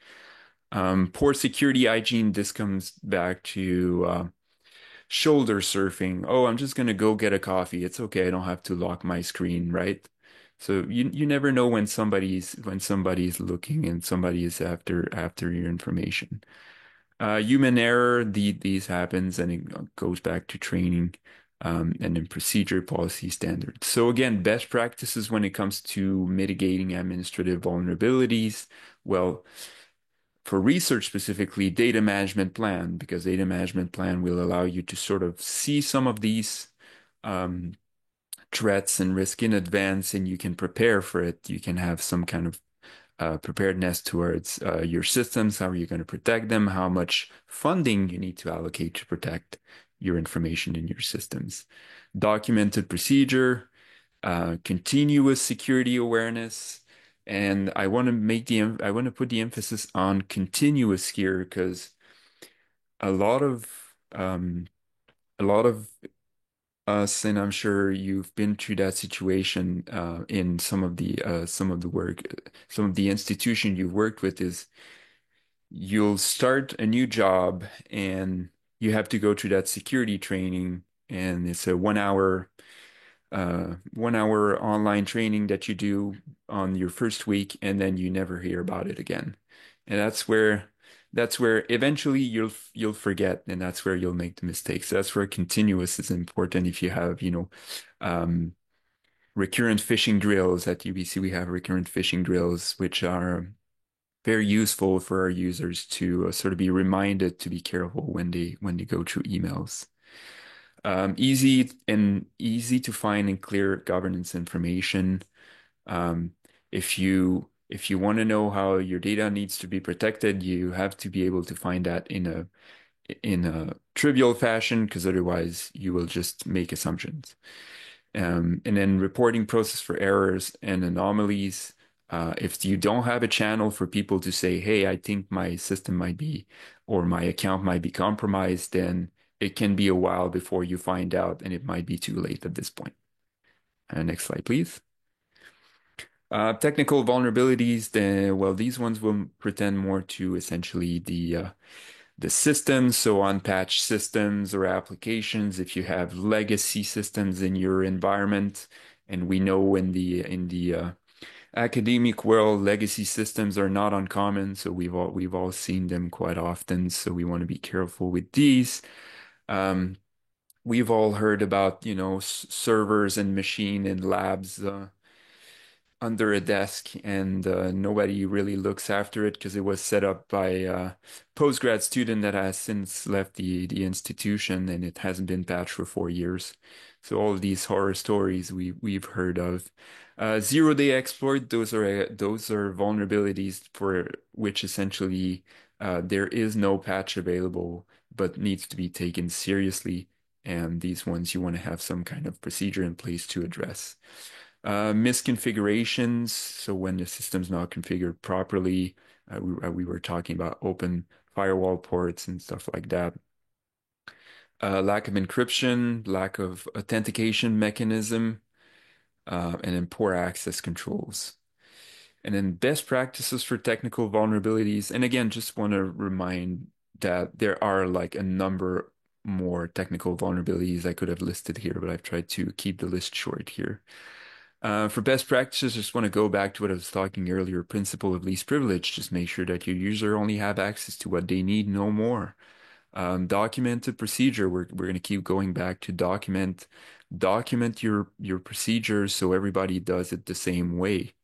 S3: Poor security hygiene, this comes back to shoulder surfing. Oh, I'm just gonna go get a coffee. It's okay. I don't have to lock my screen, right? So you never know when somebody's looking and somebody is after your information. Human error, these happens and it goes back to training and then procedure policy standards. So again, best practices when it comes to mitigating administrative vulnerabilities. Well, for research specifically, data management plan, because data management plan will allow you to sort of see some of these um, threats and risk in advance, and you can prepare for it. You can have some kind of preparedness towards your systems. How are you going to protect them? How much funding you need to allocate to protect your information in your systems. Documented procedure, continuous security awareness. And I want to put the emphasis on continuous here because a lot of um, a lot of us, and I'm sure you've been through that situation in some of the work, some of the institution you've worked with is you'll start a new job and you have to go through that security training, and it's a 1 hour online training that you do on your first week, and then you never hear about it again. And that's where eventually you'll forget, and that's where you'll make the mistakes. So that's where continuous is important. If you have, recurrent phishing drills at UBC, we have recurrent phishing drills, which are very useful for our users to sort of be reminded to be careful when they go through emails. Easy to find and clear governance information. Um, if you want to know how your data needs to be protected, you have to be able to find that in a trivial fashion, because otherwise you will just make assumptions. And then reporting process for errors and anomalies. If you don't have a channel for people to say, hey, I think my system might be, or my account might be compromised, then it can be a while before you find out, and it might be too late at this point. Next slide, please. Technical vulnerabilities, well, these ones will pretend more to essentially the systems, so unpatched systems or applications. If you have legacy systems in your environment, and we know in the academic world, legacy systems are not uncommon, so we've all seen them quite often. So we want to be careful with these. Um, we've all heard about, servers and machine in labs. Under a desk, and nobody really looks after it because it was set up by a postgrad student that has since left the institution, and it hasn't been patched for 4 years. So all of these horror stories we've heard of. Zero-day exploit, those are vulnerabilities for which essentially there is no patch available, but needs to be taken seriously. And these ones you want to have some kind of procedure in place to address. Misconfigurations, so when the system's not configured properly, we were talking about open firewall ports and stuff like that. Lack of encryption, lack of authentication mechanism, and then poor access controls. And then best practices for technical vulnerabilities. And again, just want to remind that there are like a number more technical vulnerabilities I could have listed here, but I've tried to keep the list short here. For best practices, just want to go back to what I was talking earlier, principle of least privilege. Just make sure that your user only have access to what they need, no more. Documented procedure. We're going to keep going back to document your procedures so everybody does it the same way.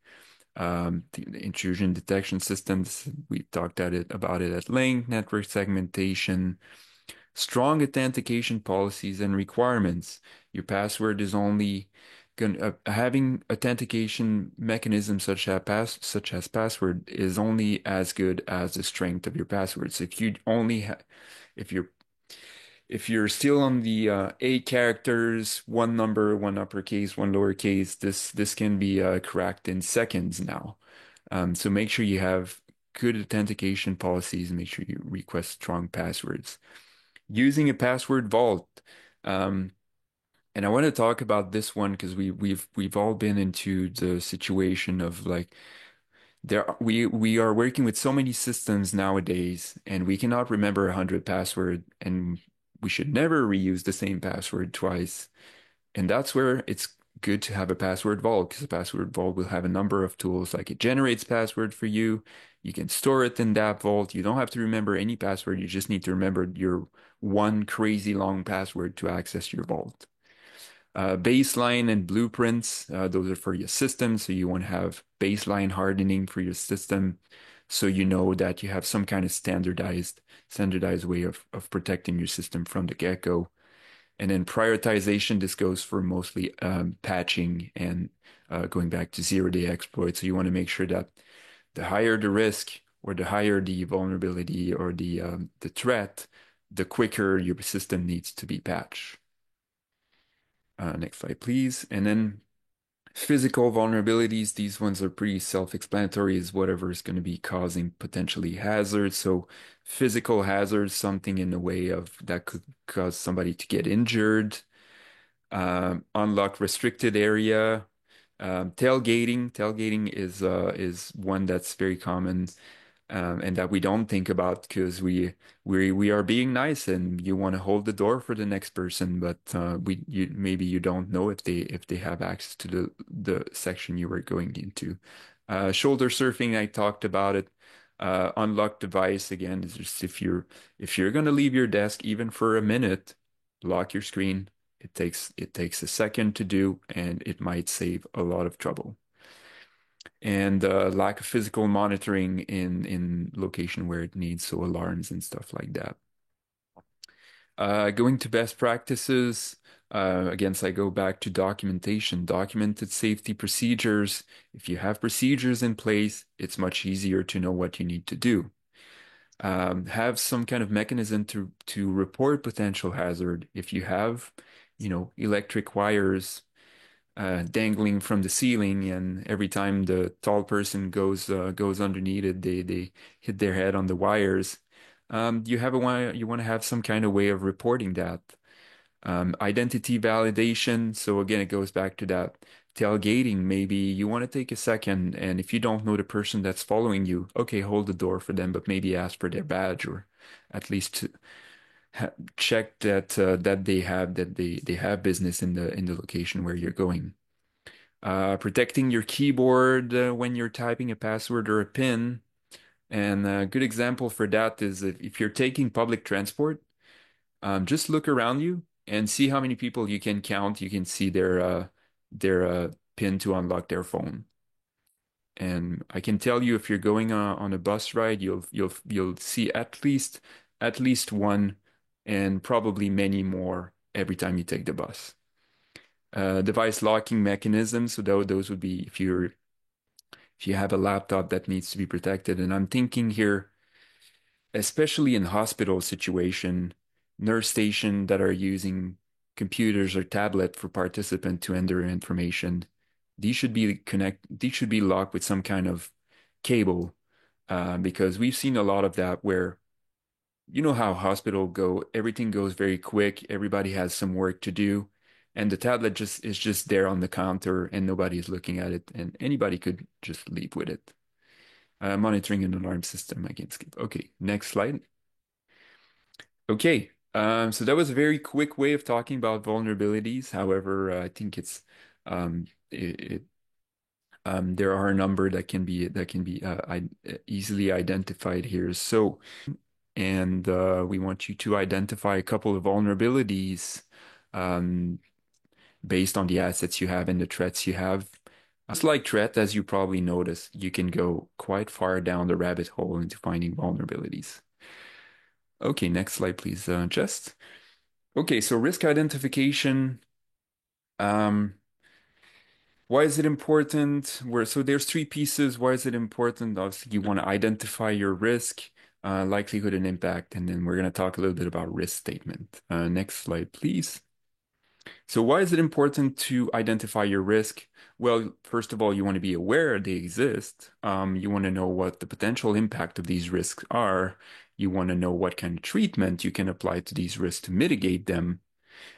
S3: The intrusion detection systems, we've talked about it at length, network segmentation, strong authentication policies and requirements. Your password is only having authentication mechanisms such as password is only as good as the strength of your password. So if you're if you're still on the 8 characters, one number, one uppercase, one lowercase, this can be cracked in seconds now. So make sure you have good authentication policies. Make sure you request strong passwords. Using a password vault. Um, and I want to talk about this one because we've all been into the situation of like we are working with so many systems nowadays, and we cannot remember 100 password, and we should never reuse the same password twice. And that's where it's good to have a password vault, because a password vault will have a number of tools, like it generates password for you. You can store it in that vault. You don't have to remember any password. You just need to remember your one crazy long password to access your vault. Baseline and blueprints, those are for your system. So you want to have baseline hardening for your system. So you know that you have some kind of standardized way of protecting your system from the get-go. And then prioritization, this goes for mostly patching and going back to zero-day exploits. So you want to make sure that the higher the risk or the higher the vulnerability or the threat, the quicker your system needs to be patched. Next slide, please. And then physical vulnerabilities, these ones are pretty self-explanatory, is whatever is going to be causing potentially hazards. So physical hazards, something in the way of that could cause somebody to get injured. Unlock restricted area. Tailgating is one that's very common, and that we don't think about because we are being nice and you want to hold the door for the next person, but maybe you don't know if they have access to the section you were going into. Shoulder surfing, I talked about it. Unlock device again is just if you're gonna leave your desk even for a minute, lock your screen. It takes a second to do, and it might save a lot of trouble. And lack of physical monitoring in location where it needs, so alarms and stuff like that. Going to best practices, again, so I go back to documentation, documented safety procedures. If you have procedures in place, it's much easier to know what you need to do. Have some kind of mechanism to report potential hazard. If you have, electric wires dangling from the ceiling, and every time the tall person goes underneath it, they hit their head on the wires. You want to have some kind of way of reporting that. Identity validation. So again, it goes back to that tailgating. Maybe you want to take a second, and if you don't know the person that's following you, okay, hold the door for them, but maybe ask for their badge, or at least check that they have business in the location where you're going. Protecting your keyboard when you're typing a password or a PIN. And a good example for that is if you're taking public transport, just look around you and see how many people you can count. You can see their PIN to unlock their phone. And I can tell you, if you're going on a bus ride, you'll see at least one, and probably many more every time you take the bus. Device locking mechanisms. So those would be if you have a laptop that needs to be protected. And I'm thinking here, especially in hospital situation, nurse station that are using computers or tablet for participant to enter information. These should be locked with some kind of cable, because we've seen a lot of that where you know how hospital go, everything goes very quick, everybody has some work to do, and the tablet just is just there on the counter and nobody is looking at it, and anybody could just leave with it. Monitoring an alarm system, I can skip. Okay, next slide. Okay, so that was a very quick way of talking about vulnerabilities. However, I think there are a number that can be easily identified here. So, and we want you to identify a couple of vulnerabilities um, based on the assets you have and the threats you have. Just like threat, as you probably noticed, you can go quite far down the rabbit hole into finding vulnerabilities. Okay, next slide, please, Jess. Okay, so risk identification. Um, why is it important? So there's three pieces. Why is it important? Obviously, you want to identify your risk, likelihood, and impact, and then we're going to talk a little bit about risk statement. Next slide, please. So why is it important to identify your risk? Well, first of all, you want to be aware they exist. You want to know what the potential impact of these risks are. You want to know what kind of treatment you can apply to these risks to mitigate them.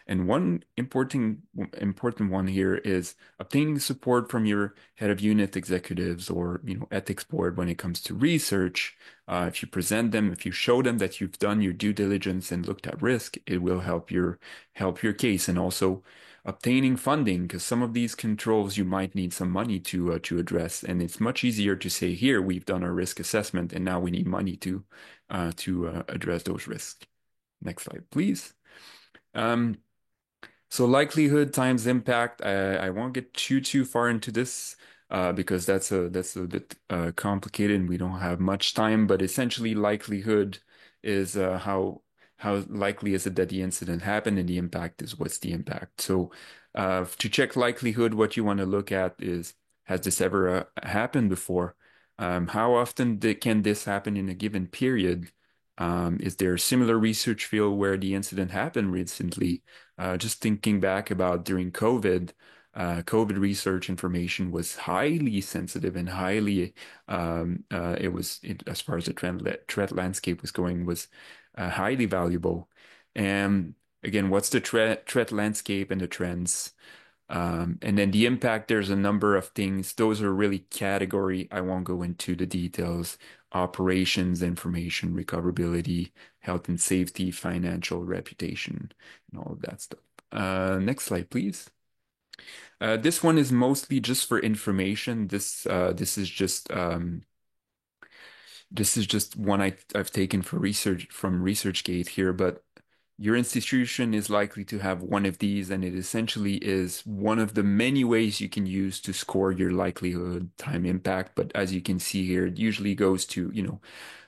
S3: And one important one here is obtaining support from your head of unit executives or ethics board when it comes to research. If you present them, if you show them that you've done your due diligence and looked at risk, it will help your case. And also obtaining funding, because some of these controls you might need some money to address, and it's much easier to say, here we've done our risk assessment and now we need money to address those risks. Next slide, please. So likelihood times impact. I won't get too far into this because that's a bit complicated and we don't have much time. But essentially, likelihood is how likely is it that the incident happened, and the impact is what's the impact. So to check likelihood, what you want to look at is, has this ever happened before? How often can this happen in a given period? Is there a similar research field where the incident happened recently? Just thinking back about during COVID, COVID research information was highly sensitive and highly, as far as the threat landscape was going, was highly valuable. And again, what's the threat landscape and the trends? And then the impact, there's a number of things. Those are really category. I won't go into the details. Operations, information, recoverability, health and safety, financial, reputation, and all of that stuff. Next slide, please. This one is mostly just for information. This is just one I've taken for research from ResearchGate here, but your institution is likely to have one of these, and it essentially is one of the many ways you can use to score your likelihood time impact. But as you can see here, it usually goes to,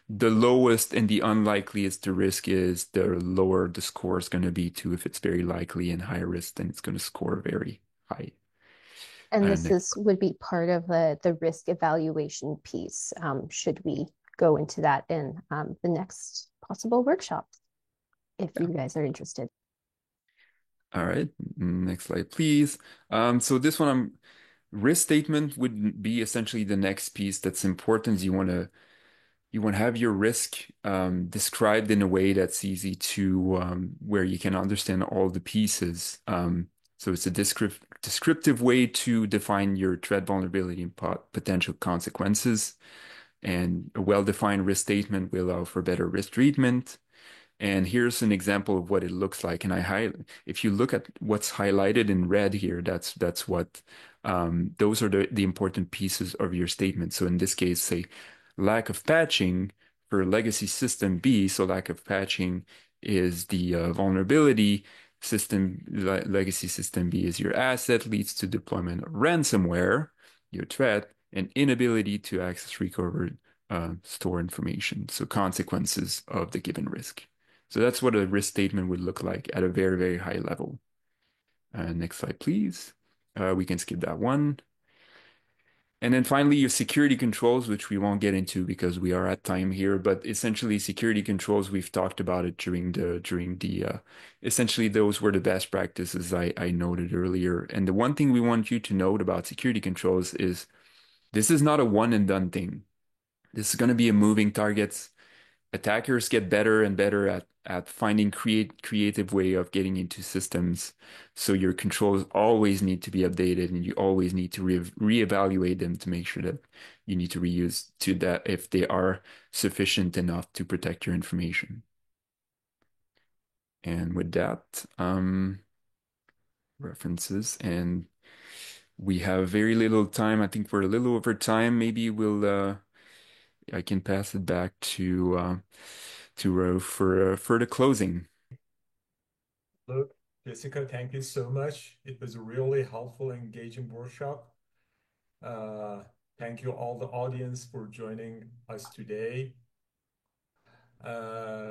S3: the lowest and the unlikeliest the risk is, the lower the score is going to be to. If it's very likely and high risk, then it's going to score very high.
S2: And this would be part of the risk evaluation piece. Should we go into that in the next possible workshop, if you guys are interested?
S3: All right, next slide, please. So this one, risk statement would be essentially the next piece that's important. You want to have your risk described in a way that's easy to where you can understand all the pieces. So it's a descriptive way to define your threat vulnerability and potential consequences. And a well-defined risk statement will allow for better risk treatment. And here's an example of what it looks like. And if you look at what's highlighted in red here, that's what those are the important pieces of your statement. So in this case, say lack of patching for legacy system B. So lack of patching is the vulnerability. Legacy system B is your asset, leads to deployment of ransomware, your threat, and inability to access, recover, store information. So consequences of the given risk. So that's what a risk statement would look like at a very, very high level. Next slide, please. We can skip that one. And then finally, your security controls, which we won't get into because we are at time here, but essentially security controls, we've talked about it essentially those were the best practices I noted earlier. And the one thing we want you to note about security controls is this is not a one and done thing. This is going to be a moving target. Attackers get better and better at finding creative way of getting into systems. So your controls always need to be updated, and you always need to reevaluate them to make sure that you need to reuse to that if they are sufficient enough to protect your information. And with that, references, and we have very little time. I think we're a little over time. Maybe I can pass it back to Ro for the closing.
S1: Look, Jessica, thank you so much. It was a really helpful, engaging workshop. Uh, Thank you all the audience for joining us today.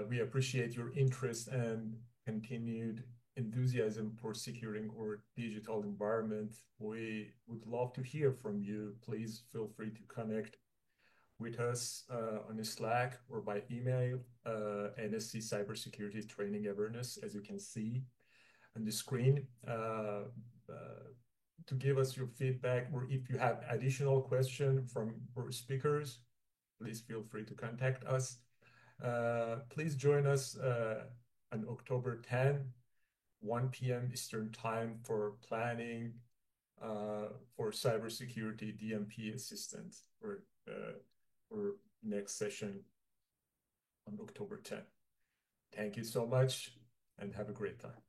S1: We appreciate your interest and continued enthusiasm for securing our digital environment. We would love to hear from you. Please feel free to connect with us on Slack or by email, NSC Cybersecurity Training Awareness, as you can see on the screen, to give us your feedback, or if you have additional questions from our speakers, please feel free to contact us. Please join us on October 10, 1 p.m. Eastern Time for planning for cybersecurity DMP assistance for next session on October 10. Thank you so much and have a great time.